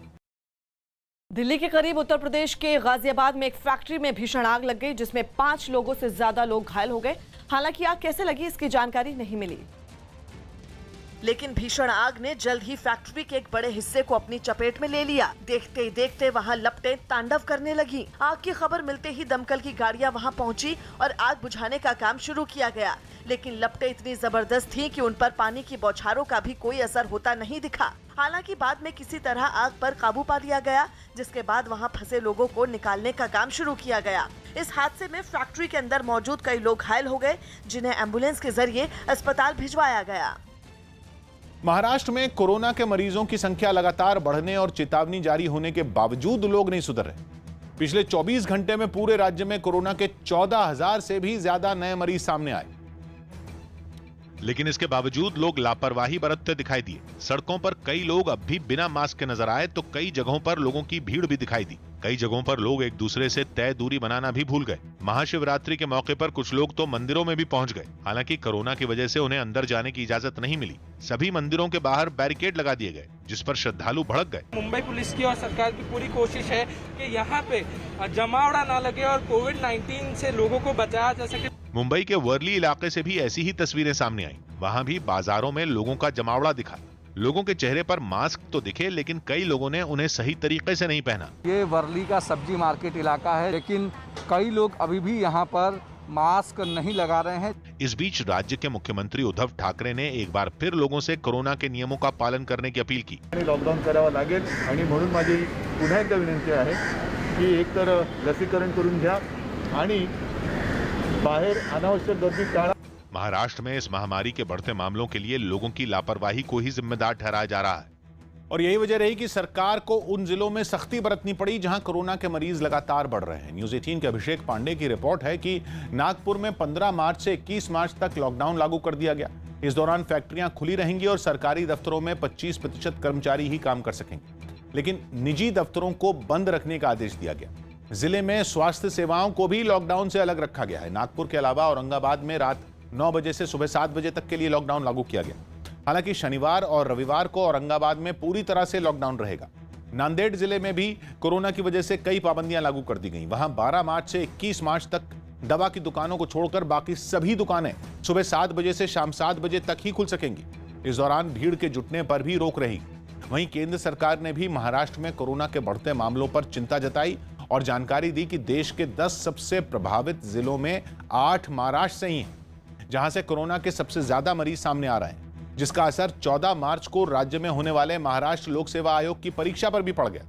दिल्ली के करीब उत्तर प्रदेश के गाजियाबाद में एक फैक्ट्री में भीषण आग लग गई, जिसमें 5 लोगों से ज्यादा लोग घायल हो गए। हालांकि आग कैसे लगी इसकी जानकारी नहीं मिली, लेकिन भीषण आग ने जल्द ही फैक्ट्री के एक बड़े हिस्से को अपनी चपेट में ले लिया। देखते ही देखते वहां लपटें तांडव करने लगी। आग की खबर मिलते ही दमकल की गाड़ियां वहां पहुंची और आग बुझाने का काम शुरू किया गया, लेकिन लपटें इतनी जबरदस्त थीं कि उन पर पानी की बौछारों का भी कोई असर होता नहीं दिखा। हालांकि बाद में किसी तरह आग पर काबू पा लिया गया, जिसके बाद वहां फंसे लोगों को निकालने का काम शुरू किया गया। इस हादसे में फैक्ट्री के अंदर मौजूद कई लोग घायल हो गए, जिन्हें एम्बुलेंस के जरिए अस्पताल भिजवाया गया। महाराष्ट्र में कोरोना के मरीजों की संख्या लगातार बढ़ने और चेतावनी जारी होने के बावजूद लोग नहीं सुधर रहे। पिछले 24 घंटे में पूरे राज्य में कोरोना के 14,000 से भी ज्यादा नए मरीज सामने आए, लेकिन इसके बावजूद लोग लापरवाही बरतते दिखाई दिए। सड़कों पर कई लोग अब भी बिना मास्क के नजर आए, तो कई जगहों पर लोगों की भीड़ भी दिखाई दी। कई जगहों पर लोग एक दूसरे से तय दूरी बनाना भी भूल गए। महाशिवरात्रि के मौके पर कुछ लोग तो मंदिरों में भी पहुंच गए। हालांकि कोरोना की वजह से उन्हें अंदर जाने की इजाजत नहीं मिली। सभी मंदिरों के बाहर बैरिकेड लगा दिए गए, जिस पर श्रद्धालु भड़क गए। मुंबई पुलिस की और सरकार की पूरी कोशिश है कि यहाँ पे जमावड़ा ना लगे और कोविड-19 से लोगों को बचाया जा सके। मुंबई के वर्ली इलाके से भी ऐसी ही तस्वीरें सामने आई। वहाँ भी बाजारों में लोगों का जमावड़ा दिखा। लोगों के चेहरे पर मास्क तो दिखे, लेकिन कई लोगों ने उन्हें सही तरीके से नहीं पहना। ये वर्ली का सब्जी मार्केट इलाका है, लेकिन कई लोग अभी भी यहाँ पर मास्क नहीं लगा रहे हैं। इस बीच राज्य के मुख्यमंत्री उद्धव ठाकरे ने एक बार फिर लोगों से कोरोना के नियमों का पालन करने की अपील की। लॉकडाऊन करावं लागेल आणि म्हणून माझी पुन्हा एकदा विनंती आहे की एकतर लसीकरण करून घ्या आणि बाहेर अनावश्यक गर्दी टाळा। महाराष्ट्र में इस महामारी के बढ़ते मामलों के लिए लोगों की लापरवाही को ही जिम्मेदार ठहराया जा रहा है, और यही वजह रही कि सरकार को उन जिलों में सख्ती बरतनी पड़ी जहां कोरोना के मरीज लगातार बढ़ रहे हैं। न्यूज़ 18 के अभिषेक पांडे की रिपोर्ट है कि नागपुर में 15 मार्च से 21 मार्च तक लॉकडाउन लागू कर दिया गया। इस दौरान फैक्ट्रियां खुली रहेंगी और सरकारी दफ्तरों में 25% कर्मचारी ही काम कर सकेंगे, लेकिन निजी दफ्तरों को बंद रखने का आदेश दिया गया। जिले में स्वास्थ्य सेवाओं को भी लॉकडाउन से अलग रखा गया है। नागपुर के अलावा औरंगाबाद में रात 9 बजे से सुबह 7 बजे तक के लिए लॉकडाउन लागू किया गया। हालांकि शनिवार और रविवार को औरंगाबाद में पूरी तरह से लॉकडाउन रहेगा। नांदेड़ जिले में भी कोरोना की वजह से कई पाबंदियां लागू कर दी गई। वहां 12 मार्च से 21 मार्च तक दवा की दुकानों को छोड़कर बाकी सभी दुकानें सुबह 7 बजे से शाम 7 बजे तक ही खुल सकेंगी। इस दौरान भीड़ के जुटने पर भी रोक रहेगी। वहीं केंद्र सरकार ने भी महाराष्ट्र में कोरोना के बढ़ते मामलों पर चिंता जताई और जानकारी दी कि देश के 10 सबसे प्रभावित जिलों में 8 महाराष्ट्र से ही हैं, जहां से कोरोना के सबसे ज्यादा मरीज सामने आ रहे हैं, जिसका असर 14 मार्च को राज्य में होने वाले महाराष्ट्र लोक सेवा आयोग की परीक्षा पर भी पड़ गया।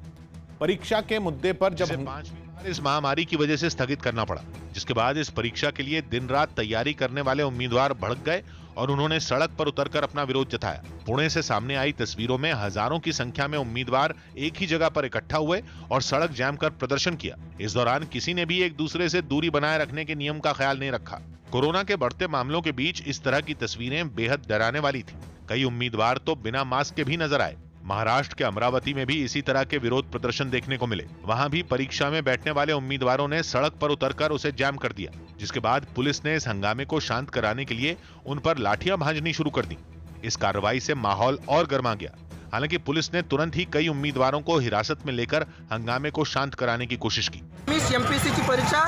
परीक्षा के मुद्दे पर जब 5वीं बार इस महामारी की वजह से स्थगित करना पड़ा, जिसके बाद इस परीक्षा के लिए दिन रात तैयारी करने वाले उम्मीदवार भड़क गए और उन्होंने सड़क पर उतरकर अपना विरोध जताया। पुणे से सामने आई तस्वीरों में हजारों की संख्या में उम्मीदवार एक ही जगह पर इकट्ठा हुए और सड़क जाम कर प्रदर्शन किया। इस दौरान किसी ने भी एक दूसरे से दूरी बनाए रखने के नियम का ख्याल नहीं रखा। कोरोना के बढ़ते मामलों के बीच इस तरह की तस्वीरें बेहद डराने वाली थी। कई उम्मीदवार तो बिना मास्क के भी नजर आए। महाराष्ट्र के अमरावती में भी इसी तरह के विरोध प्रदर्शन देखने को मिले। वहां भी परीक्षा में बैठने वाले उम्मीदवारों ने सड़क पर उतरकर उसे जाम कर दिया, जिसके बाद पुलिस ने इस हंगामे को शांत कराने के लिए उन पर लाठियां भांजनी शुरू कर दी। इस कार्रवाई से माहौल और गर्मा गया। हालांकि पुलिस ने तुरंत ही कई उम्मीदवारों को हिरासत में लेकर हंगामे को शांत कराने की कोशिश की। एमपीएससीची परीक्षा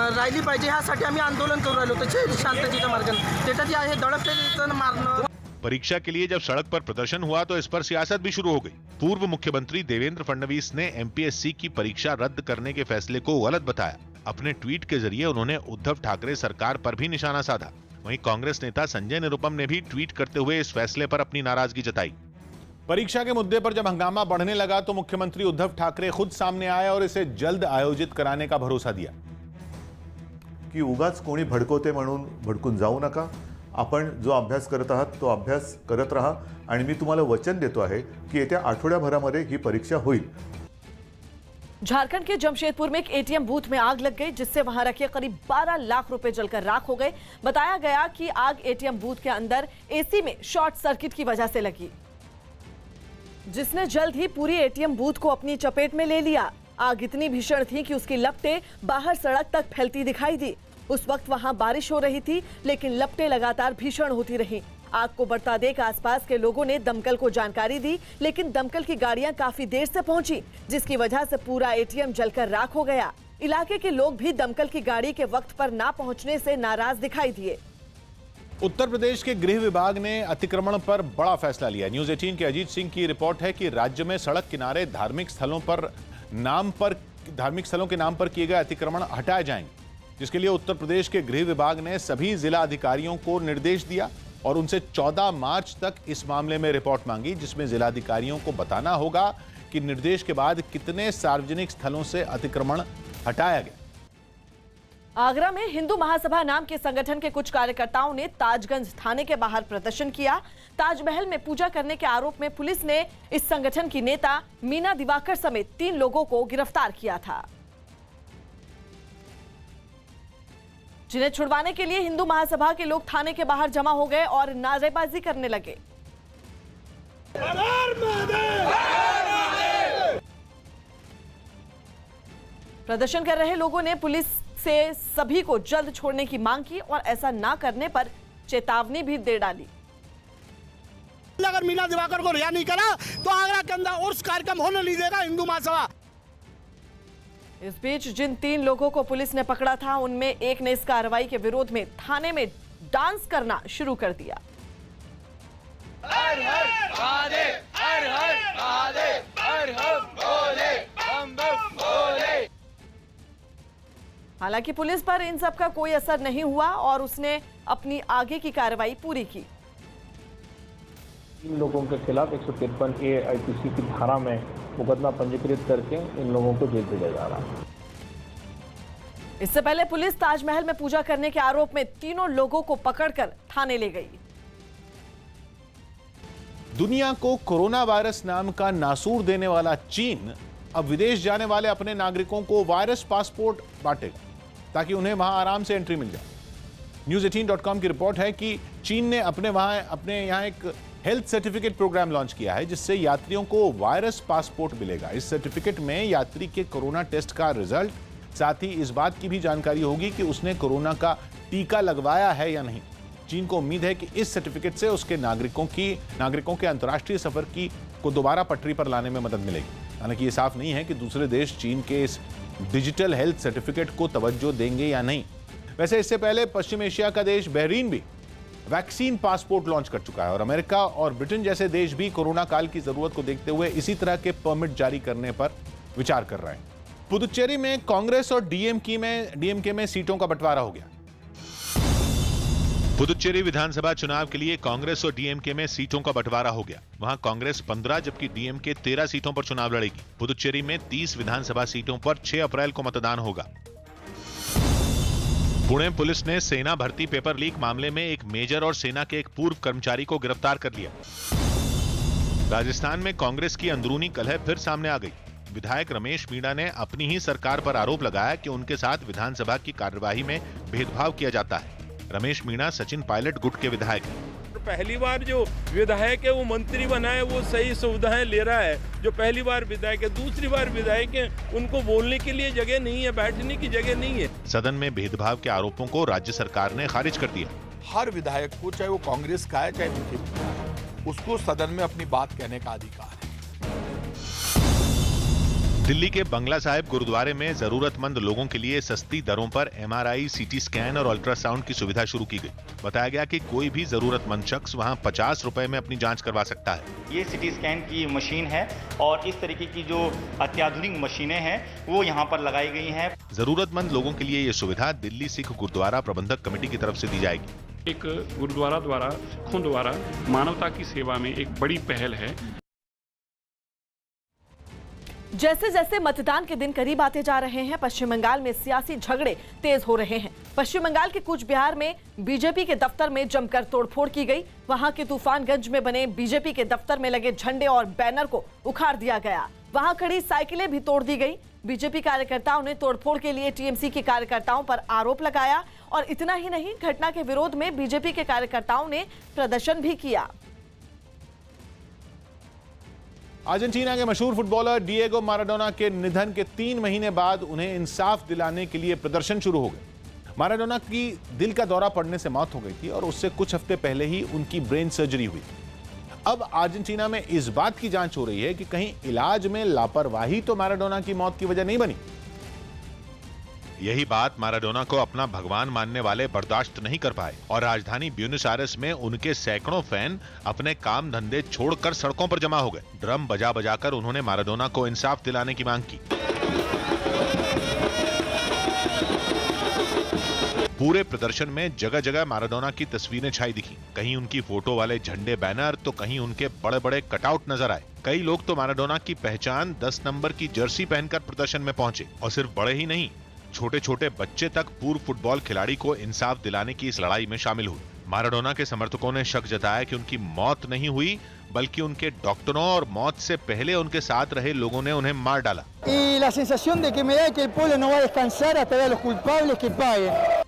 राहिली पाहिजे ह्यासाठी आम्ही आंदोलन करू राहिलो होतो शांततेच्या मार्गाने त्याच्यात आहे दडपण मारणं। परीक्षा के लिए जब सड़क पर प्रदर्शन हुआ तो इस पर सियासत भी शुरू हो गई। पूर्व मुख्यमंत्री देवेंद्र फडणवीस ने एमपीएससी की परीक्षा रद्द करने के फैसले को गलत बताया। अपने ट्वीट के जरिए उन्होंने उद्धव ठाकरे सरकार पर भी निशाना साधा। वहीं कांग्रेस नेता संजय निरुपम ने भी ट्वीट करते हुए इस फैसले पर अपनी नाराजगी जताई। परीक्षा के मुद्दे पर जब हंगामा बढ़ने लगा तो मुख्यमंत्री उद्धव ठाकरे खुद सामने आए और इसे जल्द आयोजित कराने का भरोसा दिया की उगाच कोणी भडकवते म्हणून भडकून जाऊ नका। आपण जो अभ्यास करत आहात तो अभ्यास करत रहा आणि मी तुम्हाला वचन देतो आहे की येत्या आठवड्याभरामध्ये ही परीक्षा होईल। झारखंड के जमशेदपुर में एक एटीएम बूथ में आग लग गई, जिससे वहां रखे करीब 12 लाख रुपए जलकर राख हो गए। बताया गया कि आग एटीएम बूथ के अंदर एसी में शॉर्ट सर्किट की वजह से लगी, जिसने जल्द ही पूरी एटीएम बूथ को अपनी चपेट में ले लिया। आग इतनी भीषण थी कि उसकी लपटें बाहर सड़क तक फैलती दिखाई दी। उस वक्त वहां बारिश हो रही थी, लेकिन लपटें लगातार भीषण होती रहीं। आग को बढ़ता देख आसपास के लोगों ने दमकल को जानकारी दी, लेकिन दमकल की गाड़ियां काफी देर से पहुंची, जिसकी वजह से पूरा एटीएम जलकर राख हो गया। इलाके के लोग भी दमकल की गाड़ी के वक्त पर ना पहुंचने से नाराज दिखाई दिए। उत्तर प्रदेश के गृह विभाग ने अतिक्रमण पर बड़ा फैसला लिया। न्यूज 18 के अजीत सिंह की रिपोर्ट है कि राज्य में सड़क किनारे धार्मिक स्थलों के नाम पर किए गए अतिक्रमण हटाए जाएंगे, जिसके लिए उत्तर प्रदेश के गृह विभाग ने सभी जिला अधिकारियों को निर्देश दिया और उनसे 14 मार्च तक इस मामले में रिपोर्ट मांगी, जिसमें जिलाधिकारियों को बताना होगा कि निर्देश के बाद कितने सार्वजनिक स्थलों से अतिक्रमण हटाया गया। आगरा में हिंदू महासभा नाम के संगठन के कुछ कार्यकर्ताओं ने ताजगंज थाने के बाहर प्रदर्शन किया। ताजमहल में पूजा करने के आरोप में पुलिस ने इस संगठन की नेता मीना दिवाकर समेत 3 लोगों को गिरफ्तार किया था, जिन्हें छुड़वाने के लिए हिंदू महासभा के लोग थाने के बाहर जमा हो गए और नारेबाजी करने लगे। प्रदर्शन कर रहे लोगों ने पुलिस से सभी को जल्द छोड़ने की मांग की और ऐसा ना करने पर चेतावनी भी दे डाली। अगर मीना दिवाकर को रिहा नहीं करा तो आगरा के अंदर उर्स कार्यक्रम होने नहीं देगा हिंदू महासभा। इस बीच जिन 3 लोगों को पुलिस ने पकड़ा था, उनमें एक ने इस कार्रवाई के विरोध में थाने में डांस करना शुरू कर दिया। हर हर महादेव, हर हर महादेव, हर हर भोले, बम बम भोले। हालांकि पुलिस पर इन सब का कोई असर नहीं हुआ और उसने अपनी आगे की कार्रवाई पूरी की। इन लोगों के खिलाफ 153A आईपीसी की धारा में मुकदमा पंजीकृत करके इन लोगों को जेल भेजा जा रहा है। इससे पहले पुलिस ताजमहल में पूजा करने के आरोप में 3 लोगों को पकड़कर थाने ले गई। दुनिया को कोरोना वायरस नाम का नासूर देने वाला चीन अब विदेश जाने वाले अपने नागरिकों को वायरस पासपोर्ट बांटेगा, ताकि उन्हें वहां आराम से एंट्री मिल जाए। न्यूज 18.com की रिपोर्ट है कि चीन ने अपने यहाँ एक हेल्थ सर्टिफिकेट प्रोग्राम लॉन्च किया है, जिससे यात्रियों को वायरस पासपोर्ट मिलेगा। इस सर्टिफिकेट में यात्री के कोरोना टेस्ट का रिजल्ट, साथ ही इस बात की भी जानकारी होगी कि उसने कोरोना का टीका लगवाया है या नहीं। चीन को उम्मीद है कि इस सर्टिफिकेट से उसके नागरिकों के अंतर्राष्ट्रीय सफर को दोबारा पटरी पर लाने में मदद मिलेगी। हालांकि ये साफ नहीं है कि दूसरे देश चीन के इस डिजिटल हेल्थ सर्टिफिकेट को तवज्जो देंगे या नहीं। वैसे इससे पहले पश्चिम एशिया का देश बहरीन भी वैक्सीन पासपोर्ट लॉन्च कर चुका है और अमेरिका और ब्रिटेन जैसे देश भी कोरोना काल की जरूरत को देखते हुए इसी तरह के परमिट जारी करने पर विचार कर रहे हैं। पुदुचेरी में कांग्रेस और डीएमके में सीटों का बंटवारा हो गया। पुदुचेरी विधानसभा चुनाव के लिए कांग्रेस और डीएमके में सीटों का बंटवारा हो गया। वहां कांग्रेस 15 जबकि डीएमके 13 सीटों पर चुनाव लड़ेगी। पुदुचेरी में 30 विधानसभा सीटों पर 6 अप्रैल को मतदान होगा। पुणे पुलिस ने सेना भर्ती पेपर लीक मामले में एक मेजर और सेना के एक पूर्व कर्मचारी को गिरफ्तार कर लिया। राजस्थान में कांग्रेस की अंदरूनी कलह फिर सामने आ गई। विधायक रमेश मीणा ने अपनी ही सरकार पर आरोप लगाया कि उनके साथ विधानसभा की कार्यवाही में भेदभाव किया जाता है। रमेश मीणा सचिन पायलट गुट के विधायक हैं। पहली बार जो विधायक है वो मंत्री बना है, वो सही सुविधाएं ले रहा है। जो पहली बार विधायक है, दूसरी बार विधायक है, उनको बोलने के लिए जगह नहीं है, बैठने की जगह नहीं है। सदन में भेदभाव के आरोपों को राज्य सरकार ने खारिज कर दिया। हर विधायक को, चाहे वो कांग्रेस का है चाहे बीजेपी का है, उसको सदन में अपनी बात कहने का अधिकार है। दिल्ली के बंगला साहिब गुरुद्वारे में जरूरतमंद लोगों के लिए सस्ती दरों पर MRI, CT स्कैन और अल्ट्रासाउंड की सुविधा शुरू की गई। बताया गया कि कोई भी जरूरतमंद शख्स वहां 50 रुपए में अपनी जांच करवा सकता है। ये CT स्कैन की मशीन है और इस तरीके की जो अत्याधुनिक मशीनें हैं वो यहाँ पर लगाई गई हैं। जरूरतमंद लोगों के लिए ये सुविधा दिल्ली सिख गुरुद्वारा प्रबंधक कमेटी की तरफ से दी जाएगी। एक गुरुद्वारा द्वारा सिखों द्वारा मानवता की सेवा में एक बड़ी पहल है। जैसे जैसे मतदान के दिन करीब आते जा रहे हैं, पश्चिम बंगाल में सियासी झगड़े तेज हो रहे हैं। पश्चिम बंगाल के कूच बिहार में बीजेपी के दफ्तर में जमकर तोड़फोड़ की गई। वहां के तूफानगंज में बने बीजेपी के दफ्तर में लगे झंडे और बैनर को उखाड़ दिया गया। वहां खड़ी साइकिलें भी तोड़ दी गई। बीजेपी कार्यकर्ताओं ने तोड़फोड़ के लिए TMC के कार्यकर्ताओं पर आरोप लगाया और इतना ही नहीं, घटना के विरोध में बीजेपी के कार्यकर्ताओं ने प्रदर्शन भी किया। अर्जेंटीना के मशहूर फुटबॉलर डिएगो माराडोना के निधन के 3 महीने बाद उन्हें इंसाफ दिलाने के लिए प्रदर्शन शुरू हो गए। माराडोना की दिल का दौरा पड़ने से मौत हो गई थी और उससे कुछ हफ्ते पहले ही उनकी ब्रेन सर्जरी हुई। अब अर्जेंटीना में इस बात की जांच हो रही है कि कहीं इलाज में लापरवाही तो माराडोना की मौत की वजह नहीं बनी। यही बात माराडोना को अपना भगवान मानने वाले बर्दाश्त नहीं कर पाए और राजधानी ब्यूनस आयर्स में उनके सैकड़ों फैन अपने काम धंधे छोड़कर सड़कों पर जमा हो गए। ड्रम बजा बजाकर उन्होंने माराडोना को इंसाफ दिलाने की मांग की। पूरे प्रदर्शन में जगह जगह माराडोना की तस्वीरें छाई दिखी। कहीं उनकी फोटो वाले झंडे बैनर तो कहीं उनके बड़े बड़े कटआउट नजर आए। कई लोग तो माराडोना की पहचान 10 नंबर की जर्सी पहनकर प्रदर्शन में पहुंचे और सिर्फ बड़े ही नहीं, छोटे छोटे बच्चे तक पूर्व फुटबॉल खिलाड़ी को इंसाफ दिलाने की इस लड़ाई में शामिल हुए। माराडोना के समर्थकों ने शक जताया कि उनकी मौत नहीं हुई, बल्कि उनके डॉक्टरों और मौत से पहले उनके साथ रहे लोगों ने उन्हें मार डाला।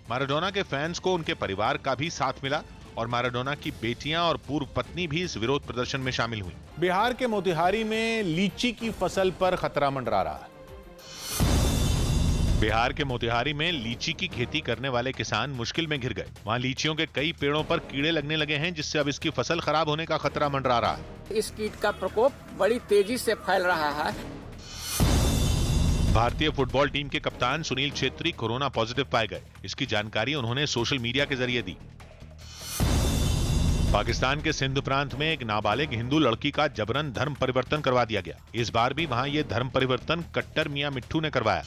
माराडोना के फैंस को उनके परिवार का भी साथ मिला और माराडोना की बेटियां और पूर्व पत्नी भी इस विरोध प्रदर्शन में शामिल हुई। बिहार के मोतिहारी में लीची की फसल पर खतरा मंडरा रहा है। बिहार के मोतिहारी में लीची की खेती करने वाले किसान मुश्किल में घिर गए। वहां लीचियों के कई पेड़ों पर कीड़े लगने लगे हैं, जिससे अब इसकी फसल खराब होने का खतरा मंडरा रहा है। इस कीट का प्रकोप बड़ी तेजी से फैल रहा है। भारतीय फुटबॉल टीम के कप्तान सुनील छेत्री कोरोना पॉजिटिव पाए गए। इसकी जानकारी उन्होंने सोशल मीडिया के जरिए दी। पाकिस्तान के सिंध प्रांत में एक नाबालिग हिंदू लड़की का जबरन धर्म परिवर्तन करवा दिया गया। इस बार भी वहां ये धर्म परिवर्तन कट्टर मियां मिट्ठू ने करवाया।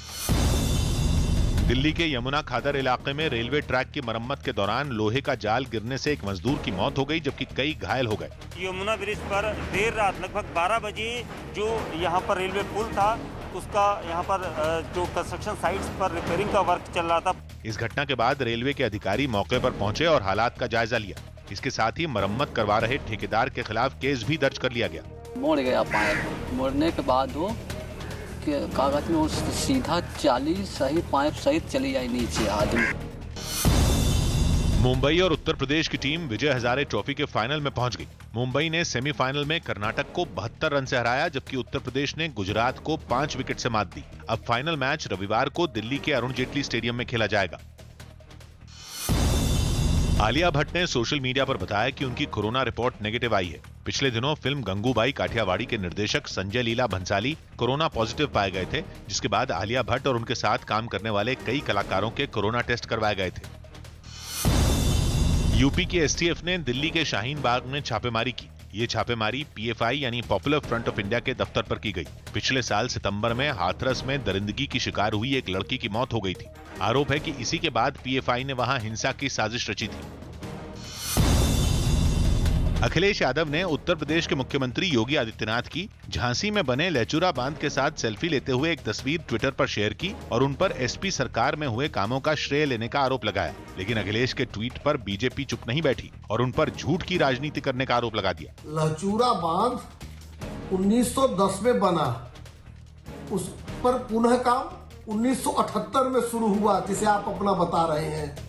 दिल्ली के यमुना खादर इलाके में रेलवे ट्रैक की मरम्मत के दौरान लोहे का जाल गिरने से एक मजदूर की मौत हो गई, जबकि कई घायल हो गए। यमुना ब्रिज पर देर रात लगभग 12 बजे जो यहाँ पर रेलवे पुल था, उसका यहाँ पर जो कंस्ट्रक्शन साइट्स पर रिपेयरिंग का वर्क चल रहा था। इस घटना के बाद रेलवे के अधिकारी मौके पर पहुंचे और हालात का जायजा लिया। इसके साथ ही मरम्मत करवा रहे ठेकेदार के खिलाफ केस भी दर्ज कर लिया गया। मोड़ गया पाइप, मोड़ने के बाद वो कागज में सीधा 40 सही पाइप सहित चली आई नीचे आदमी। मुंबई और उत्तर प्रदेश की टीम विजय हजारे ट्रॉफी के फाइनल में पहुंच गई। मुंबई ने सेमीफाइनल में कर्नाटक को 72 रन से हराया, जबकि उत्तर प्रदेश ने गुजरात को 5 विकेट से मात दी। अब फाइनल मैच रविवार को दिल्ली के अरुण जेटली स्टेडियम में खेला जाएगा। आलिया भट्ट ने सोशल मीडिया पर बताया कि उनकी कोरोना रिपोर्ट नेगेटिव आई है। पिछले दिनों फिल्म गंगूबाई काठियावाड़ी के निर्देशक संजय लीला भंसाली कोरोना पॉजिटिव पाए गए थे, जिसके बाद आलिया भट्ट और उनके साथ काम करने वाले कई कलाकारों के कोरोना टेस्ट करवाए गए थे। यूपी की एसटीएफ ने दिल्ली के शाहीन बाग में छापेमारी की। ये छापेमारी पीएफआई यानी पॉपुलर फ्रंट ऑफ इंडिया के दफ्तर पर की गई। पिछले साल सितंबर में हाथरस में दरिंदगी की शिकार हुई एक लड़की की मौत हो गई थी। आरोप है कि इसी के बाद पीएफआई ने वहां हिंसा की साजिश रची थी। अखिलेश यादव ने उत्तर प्रदेश के मुख्यमंत्री योगी आदित्यनाथ की झांसी में बने लेचुरा बांध के साथ सेल्फी लेते हुए एक तस्वीर ट्विटर पर शेयर की और उन पर एसपी सरकार में हुए कामों का श्रेय लेने का आरोप लगाया। लेकिन अखिलेश के ट्वीट पर बीजेपी चुप नहीं बैठी और उन पर झूठ की राजनीति करने का आरोप लगा दिया। लेचुरा बांध 1910 में बना, उस पर पुनः काम 1978 में शुरू हुआ, जिसे आप अपना बता रहे हैं।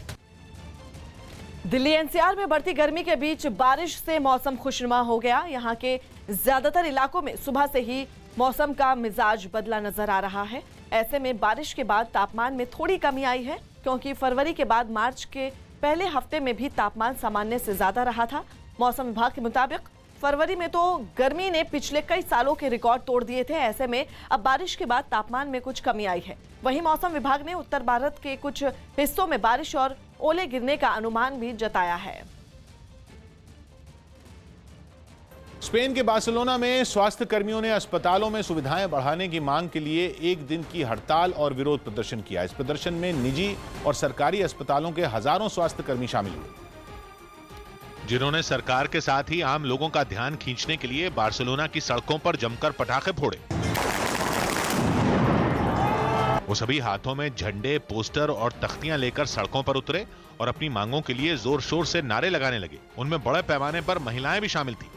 दिल्ली एनसीआर में बढ़ती गर्मी के बीच बारिश से मौसम खुशनुमा हो गया। यहां के ज्यादातर इलाकों में सुबह से ही मौसम का मिजाज बदला नजर आ रहा है। ऐसे में बारिश के बाद तापमान में थोड़ी कमी आई है, क्योंकि फरवरी के बाद मार्च के पहले हफ्ते में भी तापमान सामान्य से ज्यादा रहा था। मौसम विभाग के मुताबिक फरवरी में तो गर्मी ने पिछले कई सालों के रिकॉर्ड तोड़ दिए थे। ऐसे में अब बारिश के बाद तापमान में कुछ कमी आई है। वहीं मौसम विभाग ने उत्तर भारत के कुछ हिस्सों में बारिश और ओले गिरने का अनुमान भी जताया है। स्पेन के बार्सिलोना में स्वास्थ्य कर्मियों ने अस्पतालों में सुविधाएं बढ़ाने की मांग के लिए एक दिन की हड़ताल और विरोध प्रदर्शन किया। इस प्रदर्शन में निजी और सरकारी अस्पतालों के हजारों स्वास्थ्य कर्मी शामिल हुए, जिन्होंने सरकार के साथ ही आम लोगों का ध्यान खींचने के लिए बार्सिलोना की सड़कों पर जमकर पटाखे फोड़े। वो सभी हाथों में झंडे, पोस्टर और तख्तियां लेकर सड़कों पर उतरे और अपनी मांगों के लिए जोर शोर से नारे लगाने लगे। उनमें बड़े पैमाने पर महिलाएं भी शामिल थीं।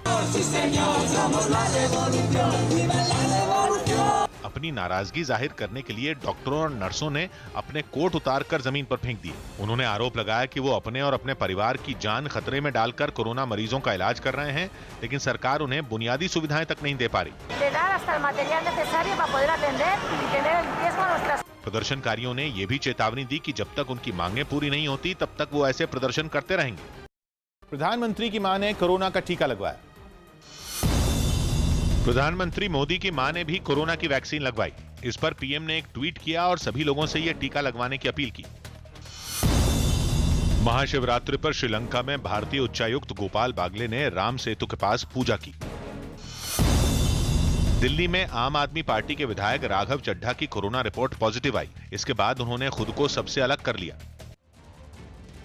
अपनी नाराजगी जाहिर करने के लिए डॉक्टरों और नर्सों ने अपने कोट उतारकर जमीन पर फेंक दिए। उन्होंने आरोप लगाया कि वो अपने और अपने परिवार की जान खतरे में डालकर कोरोना मरीजों का इलाज कर रहे हैं, लेकिन सरकार उन्हें बुनियादी सुविधाएं तक नहीं दे पा रही। प्रदर्शनकारियों ने ये भी चेतावनी दी कि जब तक उनकी मांगें पूरी नहीं होती तब तक वो ऐसे प्रदर्शन करते रहेंगे। प्रधानमंत्री की मां ने कोरोना का टीका लगवाया। प्रधानमंत्री मोदी की मां ने भी कोरोना की वैक्सीन लगवाई। इस पर पीएम ने एक ट्वीट किया और सभी लोगों से यह टीका लगवाने की अपील की। महाशिवरात्रि पर श्रीलंका में भारतीय उच्चायुक्त गोपाल बागले ने राम सेतु के पास पूजा की। दिल्ली में आम आदमी पार्टी के विधायक राघव चड्ढा की कोरोना रिपोर्ट पॉजिटिव आई। इसके बाद उन्होंने खुद को सबसे अलग कर लिया।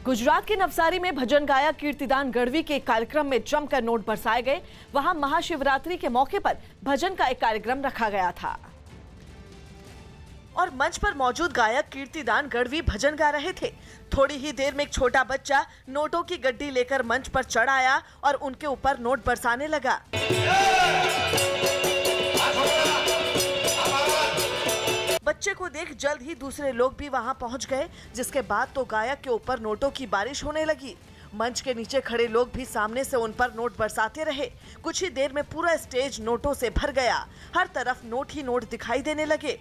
गुजरात के नवसारी में भजन गायक कीर्तिदान गढ़वी के कार्यक्रम में जमकर नोट बरसाए गए। वहां महाशिवरात्रि के मौके पर भजन का एक कार्यक्रम रखा गया था और मंच पर मौजूद गायक कीर्तिदान गढ़वी भजन गा रहे थे। थोड़ी ही देर में एक छोटा बच्चा नोटों की गड्डी लेकर मंच पर चढ़ आया और उनके ऊपर नोट बरसाने लगा। बच्चे को देख जल्द ही दूसरे लोग भी वहां पहुंच गए, जिसके बाद तो गायक के ऊपर नोटों की बारिश होने लगी। मंच के नीचे खड़े लोग भी सामने से उन पर नोट बरसाते रहे। कुछ ही देर में पूरा स्टेज नोटों से भर गया। हर तरफ नोट ही नोट दिखाई देने लगे।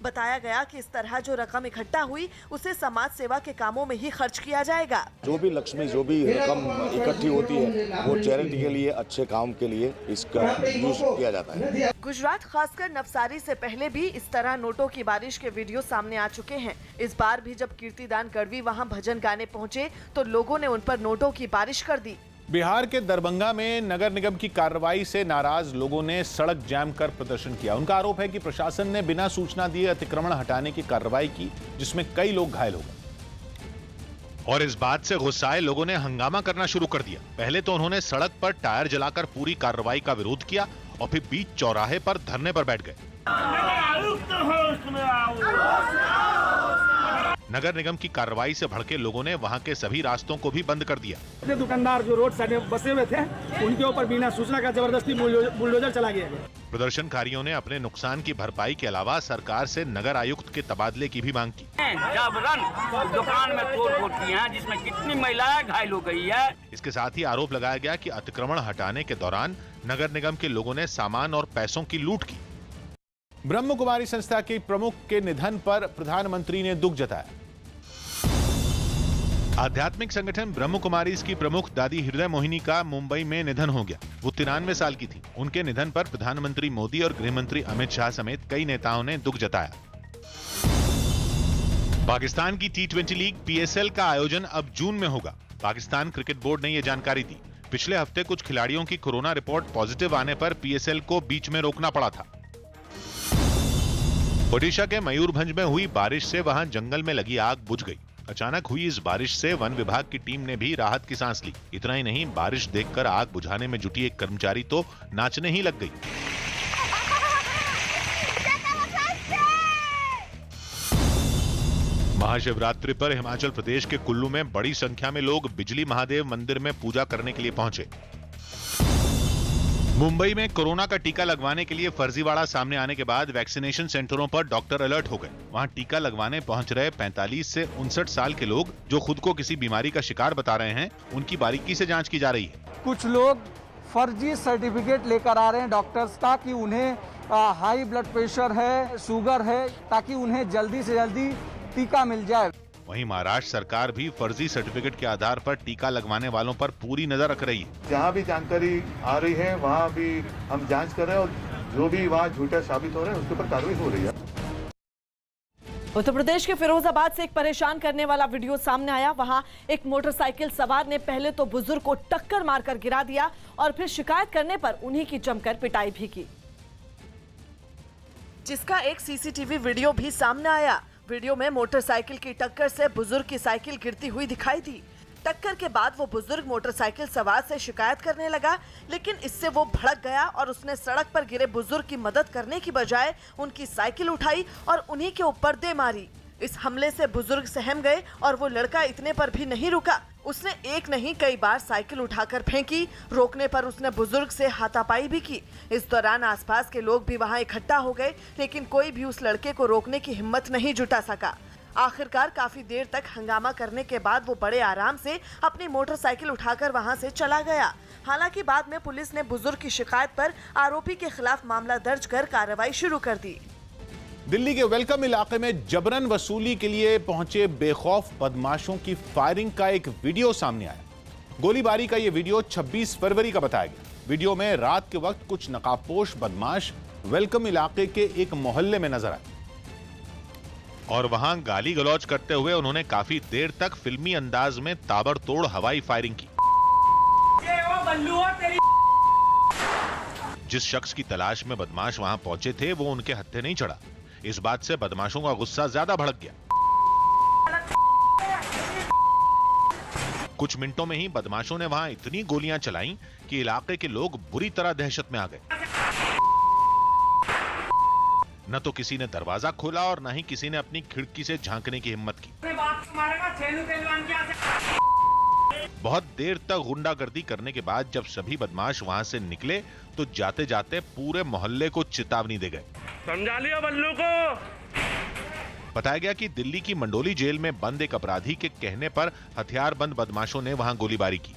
बताया गया कि इस तरह जो रकम इकट्ठा हुई उसे समाज सेवा के कामों में ही खर्च किया जाएगा। जो भी लक्ष्मी, जो भी रकम इकट्ठी होती है वो चैरिटी के लिए, अच्छे काम के लिए इसका यूज किया जाता है। गुजरात खासकर नवसारी से पहले भी इस तरह नोटों की बारिश के वीडियो सामने आ चुके हैं। इस बार भी जब कीर्तिदान गढ़वी वहां भजन गाने पहुंचे तो लोगों ने उन पर नोटों की बारिश कर दी। बिहार के दरभंगा में नगर निगम की कार्रवाई से नाराज लोगों ने सड़क जाम कर प्रदर्शन किया। उनका आरोप है कि प्रशासन ने बिना सूचना दिए अतिक्रमण हटाने की कार्रवाई की, जिसमें कई लोग घायल हो गए। और इस बात से गुस्साए लोगों ने हंगामा करना शुरू कर दिया। पहले तो उन्होंने सड़क पर टायर जलाकर पूरी कार्रवाई का विरोध किया और फिर बीच चौराहे पर धरने पर बैठ गए। नगर निगम की कार्रवाई से भड़के लोगों ने वहां के सभी रास्तों को भी बंद कर दिया। दुकानदार जो रोड साइड में बसे हुए थे उनके ऊपर बिना सूचना का जबरदस्ती बुलडोजर चला गया। प्रदर्शनकारियों ने अपने नुकसान की भरपाई के अलावा सरकार से नगर आयुक्त के तबादले की भी मांग की। जबरन दुकान में तोड़-फोड़ की है, जिसमें कितनी महिलाएं घायल हो गई है। इसके साथ ही आरोप लगाया गया कि अतिक्रमण हटाने के दौरान नगर निगम के लोगों ने सामान और पैसों की लूट की। ब्रह्म कुमारी संस्था के प्रमुख के निधन पर प्रधानमंत्री ने दुख जताया। आध्यात्मिक संगठन ब्रह्म कुमारीज की प्रमुख दादी हृदय मोहिनी का मुंबई में निधन हो गया। वो 93 साल की थी। उनके निधन पर प्रधानमंत्री मोदी और गृह मंत्री अमित शाह समेत कई नेताओं ने दुख जताया। पाकिस्तान की T20 लीग PSL का आयोजन अब जून में होगा। पाकिस्तान क्रिकेट बोर्ड ने यह जानकारी दी। पिछले हफ्ते कुछ खिलाड़ियों की कोरोना रिपोर्ट पॉजिटिव आने पर PSL को बीच में रोकना पड़ा था। ओडिशा के मयूरभंज में हुई बारिश से वहां जंगल में लगी आग बुझ गई। अचानक हुई इस बारिश से वन विभाग की टीम ने भी राहत की सांस ली। इतना ही नहीं, बारिश देखकर आग बुझाने में जुटी एक कर्मचारी तो नाचने ही लग गई। महाशिवरात्रि पर हिमाचल प्रदेश के कुल्लू में बड़ी संख्या में लोग बिजली महादेव मंदिर में पूजा करने के लिए पहुंचे। मुंबई में कोरोना का टीका लगवाने के लिए फर्जीवाड़ा सामने आने के बाद वैक्सीनेशन सेंटरों पर डॉक्टर अलर्ट हो गए। वहां टीका लगवाने पहुंच रहे 45 से 59 साल के लोग जो खुद को किसी बीमारी का शिकार बता रहे हैं, उनकी बारीकी से जांच की जा रही है। कुछ लोग फर्जी सर्टिफिकेट लेकर आ रहे हैं डॉक्टर्स का कि उन्हें हाई ब्लड प्रेशर है, शुगर है, ताकि उन्हें जल्दी से जल्दी टीका मिल जाए। वहीं महाराष्ट्र सरकार भी फर्जी सर्टिफिकेट के आधार पर टीका लगवाने वालों पर पूरी नजर रख रही है। जहाँ भी जानकारी आ रही है वहाँ भी हम जांच कर रहे हैं और जो भी वहाँ झूठा साबित हो रहा है उसके ऊपर कार्रवाई हो रही है। उत्तर प्रदेश के फिरोजाबाद से एक परेशान करने वाला वीडियो सामने आया। वहां एक मोटरसाइकिल सवार ने पहले तो बुजुर्ग को टक्कर मारकर गिरा दिया और फिर शिकायत करने पर उन्हीं की जमकर पिटाई भी की, जिसका एक सीसीटीवी वीडियो भी सामने आया। वीडियो में मोटरसाइकिल की टक्कर से बुजुर्ग की साइकिल गिरती हुई दिखाई दी। टक्कर के बाद वो बुजुर्ग मोटरसाइकिल सवार से शिकायत करने लगा, लेकिन इससे वो भड़क गया और उसने सड़क पर गिरे बुजुर्ग की मदद करने की बजाय उनकी साइकिल उठाई और उन्हीं के ऊपर दे मारी। इस हमले से बुजुर्ग सहम गए और वो लड़का इतने पर भी नहीं रुका। उसने एक नहीं कई बार साइकिल उठाकर फेंकी। रोकने पर उसने बुजुर्ग से हाथापाई भी की। इस दौरान आसपास के लोग भी वहां इकट्ठा हो गए, लेकिन कोई भी उस लड़के को रोकने की हिम्मत नहीं जुटा सका। आखिरकार काफी देर तक हंगामा करने के बाद वो बड़े आराम से अपनी मोटरसाइकिल उठाकर वहां से चला गया। हालांकि बाद में पुलिस ने बुजुर्ग की शिकायत पर आरोपी के खिलाफ मामला दर्ज कर कार्रवाई शुरू कर दी। दिल्ली के वेलकम इलाके में जबरन वसूली के लिए पहुंचे बेखौफ बदमाशों की फायरिंग का एक वीडियो सामने आया। गोलीबारी का यह वीडियो 26 फरवरी का बताया गया। वीडियो में रात के वक्त कुछ नकाबपोश बदमाश वेलकम इलाके के एक मोहल्ले में नजर आए और वहां गाली गलौज करते हुए उन्होंने काफी देर तक फिल्मी अंदाज में ताबड़तोड़ हवाई फायरिंग की। जिस शख्स की तलाश में बदमाश वहां पहुंचे थे वो उनके हत्थे नहीं चढ़ा। इस बात से बदमाशों का गुस्सा ज्यादा भड़क गया। कुछ मिनटों में ही बदमाशों ने वहां इतनी गोलियां चलाईं कि इलाके के लोग बुरी तरह दहशत में आ गए। न तो किसी ने दरवाजा खोला और न ही किसी ने अपनी खिड़की से झांकने की हिम्मत की। बहुत देर तक गुंडागर्दी करने के बाद जब सभी बदमाश वहां से निकले तो जाते जाते पूरे मोहल्ले को चेतावनी दे गए। समझा लिया बल्लू को। बताया गया कि दिल्ली की मंडोली जेल में बंद एक अपराधी के कहने पर हथियारबंद बदमाशों ने वहां गोलीबारी की।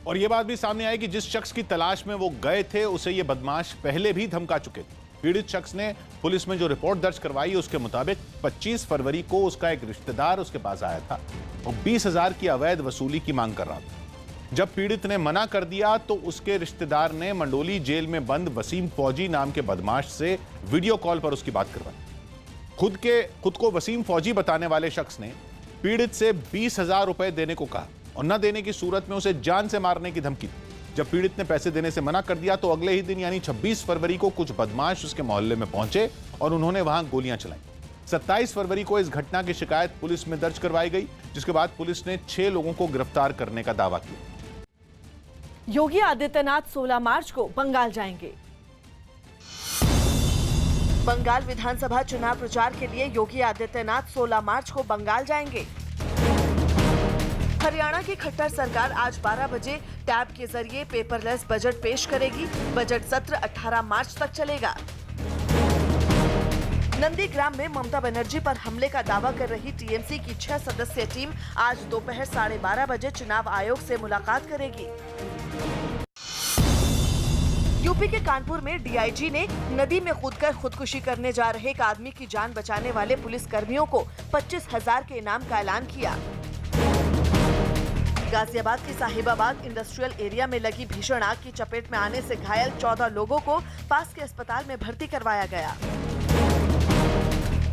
और यह बात भी सामने आई कि जिस शख्स की तलाश में वो गए थे उसे ये बदमाश पहले भी धमका चुके थे। पीड़ित शख्स ने पुलिस में जो रिपोर्ट दर्ज करवाई उसके मुताबिक 25 फरवरी को उसका एक रिश्तेदार उसके पास आया था और 20,000 की अवैध वसूली की मांग कर रहा था। जब पीड़ित ने मना कर दिया तो उसके रिश्तेदार ने मंडोली जेल में बंद वसीम फौजी नाम के बदमाश से वीडियो कॉल पर उसकी बात करवाई। खुद को वसीम फौजी बताने वाले शख्स ने पीड़ित से 20,000 रुपए देने को कहा और न देने की सूरत में उसे जान से मारने की धमकी दी। जब पीड़ित ने पैसे देने से मना कर दिया तो अगले ही दिन यानी 26 फरवरी को कुछ बदमाश उसके मोहल्ले में पहुंचे और उन्होंने वहां गोलियां चलाई। 27 फरवरी को इस घटना की शिकायत पुलिस में दर्ज करवाई गई, जिसके बाद पुलिस ने 6 लोगों को गिरफ्तार करने का दावा किया। योगी आदित्यनाथ 16 मार्च को बंगाल जाएंगे। बंगाल विधानसभा चुनाव प्रचार के लिए योगी आदित्यनाथ 16 मार्च को बंगाल जाएंगे। हरियाणा की खट्टर सरकार आज 12 बजे टैब के जरिए पेपरलेस बजट पेश करेगी। बजट सत्र 18 मार्च तक चलेगा। नंदीग्राम में ममता बनर्जी पर हमले का दावा कर रही टीएमसी की 6 सदस्यीय टीम आज दोपहर 12:30 बजे चुनाव आयोग से मुलाकात करेगी। यूपी के कानपुर में डीआईजी ने नदी में कूदकर खुदकुशी करने जा रहे एक आदमी की जान बचाने वाले पुलिस कर्मियों को 25,000 के इनाम का ऐलान किया। गाजियाबाद के साहिबाबाद इंडस्ट्रियल एरिया में लगी भीषण आग की चपेट में आने से घायल 14 लोगों को पास के अस्पताल में भर्ती करवाया गया।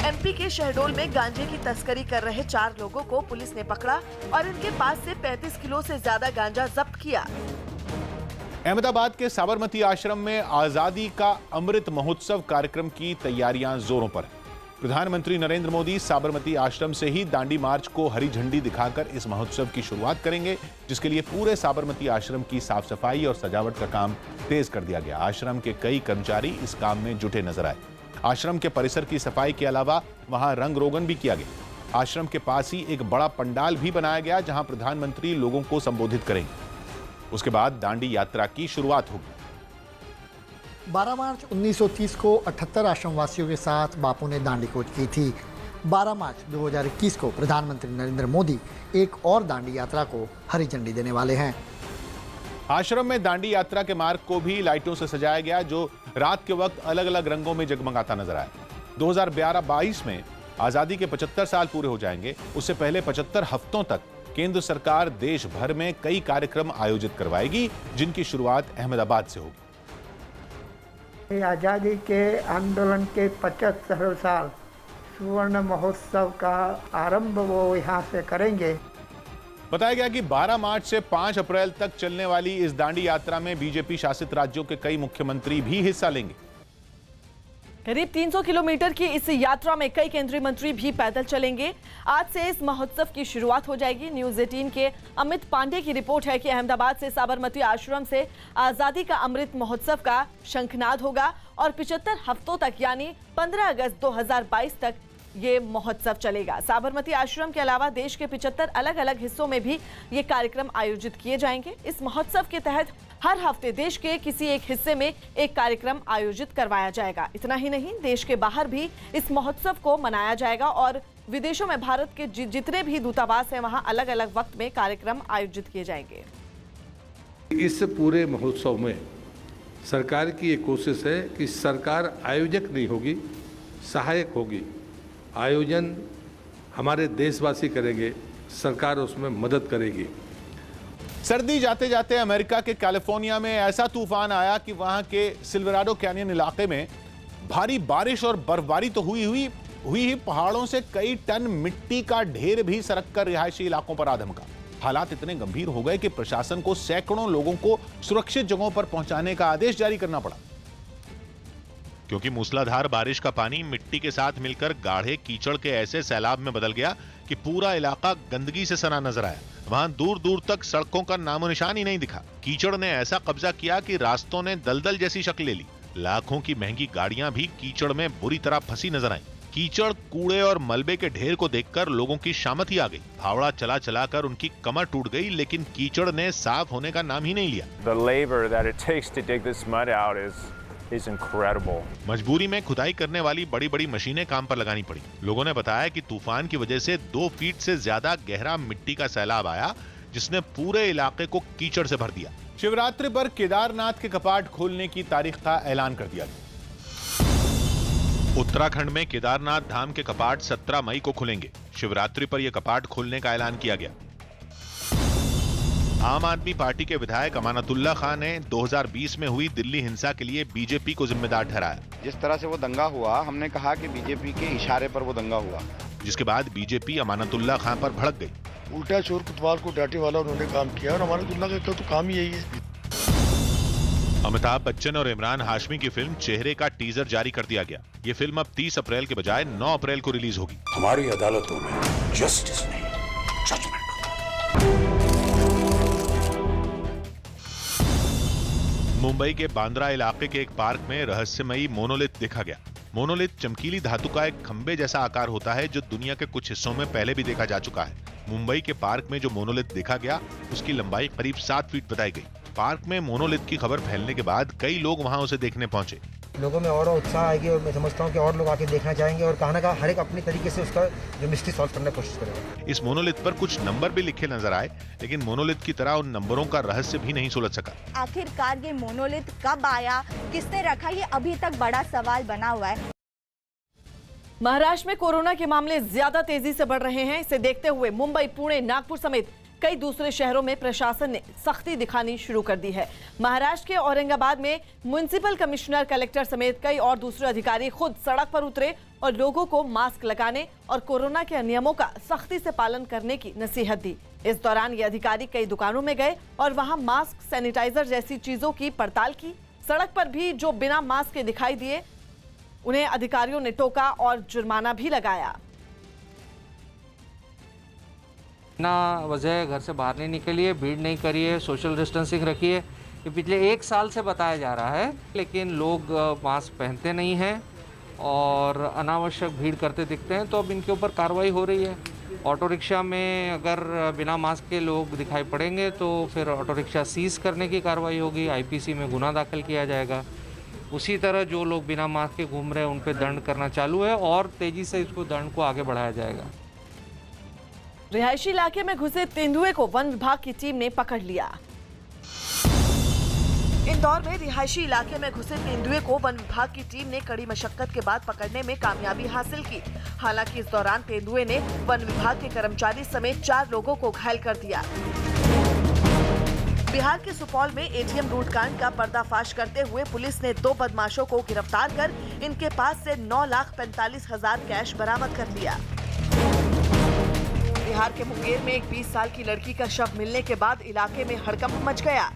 एमपी के शहडोल में गांजे की तस्करी कर रहे 4 लोगों को पुलिस ने पकड़ा और इनके पास से 35 किलो से ज्यादा गांजा जब्त किया। अहमदाबाद के साबरमती आश्रम में आजादी का अमृत महोत्सव कार्यक्रम की तैयारियां जोरों पर है। प्रधानमंत्री नरेंद्र मोदी साबरमती आश्रम से ही दांडी मार्च को हरी झंडी दिखाकर इस महोत्सव की शुरुआत करेंगे, जिसके लिए पूरे साबरमती आश्रम की साफ सफाई और सजावट का काम तेज कर दिया गया। आश्रम के कई कर्मचारी इस काम में जुटे नजर आए। आश्रम के परिसर की सफाई के अलावा वहां रंग रोगन भी किया गया। आश्रम के पास ही एक बड़ा पंडाल भी बनाया गया, जहां प्रधानमंत्री लोगों को संबोधित करेंगे। उसके बाद दांडी यात्रा की शुरुआत होगी। 12 मार्च 1930 को 78 आश्रमवासियों के साथ बापू ने दांडी कूच की थी। 12 मार्च 2021 को प्रधानमंत्री नरेंद्र मोदी एक और दांडी यात्रा को हरी झंडी देने वाले हैं। आश्रम में दांडी यात्रा के मार्ग को भी लाइटों से सजाया गया, जो रात के वक्त अलग अलग रंगों में जगमगाता नजर आया। 2022 में आजादी के 75 साल पूरे हो जाएंगे। उससे पहले 75 हफ्तों तक केंद्र सरकार देश भर में कई कार्यक्रम आयोजित करवाएगी, जिनकी शुरुआत अहमदाबाद से होगी। आज़ादी के आंदोलन के 75 साल सुवर्ण महोत्सव का आरंभ वो यहाँ से करेंगे। बताया गया कि 12 मार्च से 5 अप्रैल तक चलने वाली इस दांडी यात्रा में बीजेपी शासित राज्यों के कई मुख्यमंत्री भी हिस्सा लेंगे। करीब 300 किलोमीटर की इस यात्रा में कई केंद्रीय मंत्री भी पैदल चलेंगे। आज से इस महोत्सव की शुरुआत हो जाएगी। न्यूज 18 के अमित पांडे की रिपोर्ट है कि अहमदाबाद से साबरमती आश्रम से आजादी का अमृत महोत्सव का शंखनाद होगा और 75 हफ्तों तक यानी 15 अगस्त 2022 तक ये महोत्सव चलेगा। साबरमती आश्रम के अलावा देश के 75 अलग अलग हिस्सों में भी ये कार्यक्रम आयोजित किए जाएंगे। इस महोत्सव के तहत हर हफ्ते देश के किसी एक हिस्से में एक कार्यक्रम आयोजित करवाया जाएगा। इतना ही नहीं, देश के बाहर भी इस महोत्सव को मनाया जाएगा और विदेशों में भारत के जितने भी दूतावास हैं वहां अलग अलग वक्त में कार्यक्रम आयोजित किए जाएंगे। इस पूरे महोत्सव में सरकार की एक कोशिश है कि सरकार आयोजक नहीं होगी, सहायक होगी। आयोजन हमारे देशवासी करेंगे, सरकार उसमें मदद करेगी। सर्दी जाते जाते अमेरिका के कैलिफोर्निया में ऐसा तूफान आया कि वहां के सिल्वराडो कैनियन इलाके में भारी बारिश और बर्फबारी तो हुई ही पहाड़ों से कई टन मिट्टी का ढेर भी सरक कर रिहायशी इलाकों पर आ धमका। हालात इतने गंभीर हो गए कि प्रशासन को सैकड़ों लोगों को सुरक्षित जगहों पर पहुंचाने का आदेश जारी करना पड़ा, क्योंकि मूसलाधार बारिश का पानी मिट्टी के साथ मिलकर गाढ़े कीचड़ के ऐसे सैलाब में बदल गया कि पूरा इलाका गंदगी से सना नजर आया। वहां दूर दूर तक सड़कों का नामो निशान ही नहीं दिखा। कीचड़ ने ऐसा कब्जा किया कि रास्तों ने दलदल जैसी शक्ल ले ली। लाखों की महंगी गाड़ियां भी कीचड़ में बुरी तरह फंसी नजर आई। कीचड़, कूड़े और मलबे के ढेर को देखकर लोगों की शामत ही आ गई। फावड़ा चला चला कर उनकी कमर टूट गई, लेकिन कीचड़ ने साफ होने का नाम ही नहीं लिया। The labor that it takes to dig this mud out is incredible. मजबूरी में खुदाई करने वाली बड़ी बड़ी मशीनें काम पर लगानी पड़ी। लोगों ने बताया कि तूफान की वजह से 2 फीट से ज्यादा गहरा मिट्टी का सैलाब आया, जिसने पूरे इलाके को कीचड़ से भर दिया। शिवरात्रि पर केदारनाथ के कपाट खोलने की तारीख का ऐलान कर दिया गया। उत्तराखंड में केदारनाथ धाम के कपाट 17 मई को खुलेंगे। शिवरात्रि पर यह कपाट खोलने का ऐलान किया गया। आम आदमी पार्टी के विधायक अमानतुल्लाह खान ने 2020 में हुई दिल्ली हिंसा के लिए बीजेपी को जिम्मेदार ठहराया। जिस तरह से वो दंगा हुआ, हमने कहा कि बीजेपी के इशारे पर वो दंगा हुआ, जिसके बाद बीजेपी अमानतुल्लाह खान पर भड़क गई। उल्टा चोर कुतवाल को डांटे वाला उन्होंने काम किया और अमानतुल्लाह का तो काम ही यही है। अमिताभ बच्चन और इमरान हाशमी की फिल्म चेहरे का टीजर जारी कर दिया गया। ये फिल्म अब 30 अप्रैल के बजाय 9 अप्रैल को रिलीज होगी। हमारी अदालतों में जस्टिस नहीं, जजमेंट। मुंबई के बांद्रा इलाके के एक पार्क में रहस्यमयी मोनोलिथ देखा गया। मोनोलिथ चमकीली धातु का एक खंबे जैसा आकार होता है, जो दुनिया के कुछ हिस्सों में पहले भी देखा जा चुका है। मुंबई के पार्क में जो मोनोलिथ देखा गया, उसकी लंबाई करीब 7 फीट बताई गई। पार्क में मोनोलिथ की खबर फैलने के बाद कई लोग वहां उसे देखने पहुंचे। लोगों में और उत्साह आएगी और मैं समझता हूं कि और लोग आके देखना चाहेंगे और कहा ना कहा हर एक अपनी तरीके से उसका जो मिस्ट्री सॉल्व करने की कोशिश करेगा। इस मोनोलिथ पर कुछ नंबर भी लिखे नजर आए, लेकिन मोनोलिथ की तरह उन नंबरों का रहस्य भी नहीं सुलझ सका। आखिरकार ये मोनोलिथ कब आया, किसने रखा, ये अभी तक बड़ा सवाल बना हुआ है। महाराष्ट्र में कोरोना के मामले ज्यादा तेजी से बढ़ रहे हैं। इसे देखते हुए मुंबई, पुणे, नागपुर समेत कई दूसरे शहरों में प्रशासन ने सख्ती दिखानी शुरू कर दी है। महाराष्ट्र के औरंगाबाद में म्युनिसिपल कमिश्नर, कलेक्टर समेत कई और दूसरे अधिकारी खुद सड़क पर उतरे और लोगों को मास्क लगाने और कोरोना के नियमों का सख्ती से पालन करने की नसीहत दी। इस दौरान ये अधिकारी कई दुकानों में गए और वहां मास्क, सैनिटाइजर जैसी चीजों की पड़ताल की। सड़क पर भी जो बिना मास्क के दिखाई दिए उन्हें अधिकारियों ने टोका और जुर्माना भी लगाया। ना वजह घर से बाहर नहीं निकलिए, भीड़ नहीं करिए, सोशल डिस्टेंसिंग रखिए। ये पिछले 1 साल से बताया जा रहा है, लेकिन लोग मास्क पहनते नहीं हैं और अनावश्यक भीड़ करते दिखते हैं, तो अब इनके ऊपर कार्रवाई हो रही है। ऑटो रिक्शा में अगर बिना मास्क के लोग दिखाई पड़ेंगे तो फिर ऑटो रिक्शा सीज करने की कार्रवाई होगी, आईपीसी में गुना दाखिल किया जाएगा। उसी तरह जो लोग बिना मास्क के घूम रहे हैं उन पर दंड करना चालू है और तेजी से इसको दंड को आगे बढ़ाया जाएगा। रिहायशी इलाके में घुसे तेंदुए को वन विभाग की टीम ने पकड़ लिया। इंदौर में रिहायशी इलाके में घुसे तेंदुए को वन विभाग की टीम ने कड़ी मशक्कत के बाद पकड़ने में कामयाबी हासिल की। हालांकि इस दौरान तेंदुए ने वन विभाग के कर्मचारी समेत 4 लोगों को घायल कर दिया। बिहार के सुपौल में एटीएम लूटकांड का पर्दाफाश करते हुए पुलिस ने 2 बदमाशों को गिरफ्तार कर इनके पास से 9,45,000 कैश बरामद कर लिया। बिहार के मुंगेर में एक 20 साल की लड़की का शव मिलने के बाद इलाके में हड़कंप मच गया।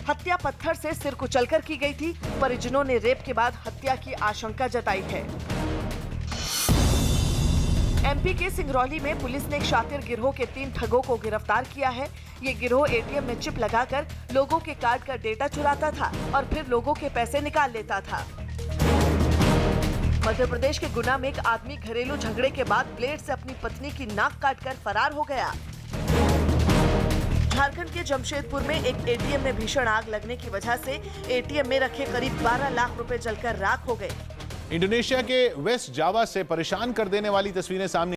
हत्या पत्थर से सिर कुचलकर की गई थी। परिजनों ने रेप के बाद हत्या की आशंका जताई है। एमपी के सिंगरौली में पुलिस ने एक शातिर गिरोह के 3 ठगों को गिरफ्तार किया है। ये गिरोह एटीएम में चिप लगाकर लोगों के कार्ड का डेटा चुराता था और फिर लोगों के पैसे निकाल लेता था। मध्य प्रदेश के गुना में एक आदमी घरेलू झगड़े के बाद ब्लेड से अपनी पत्नी की नाक काटकर फरार हो गया। झारखंड के जमशेदपुर में एक एटीएम में भीषण आग लगने की वजह से एटीएम में रखे करीब 12 लाख रुपए जलकर राख हो गए। इंडोनेशिया के वेस्ट जावा से परेशान कर देने वाली तस्वीरें सामने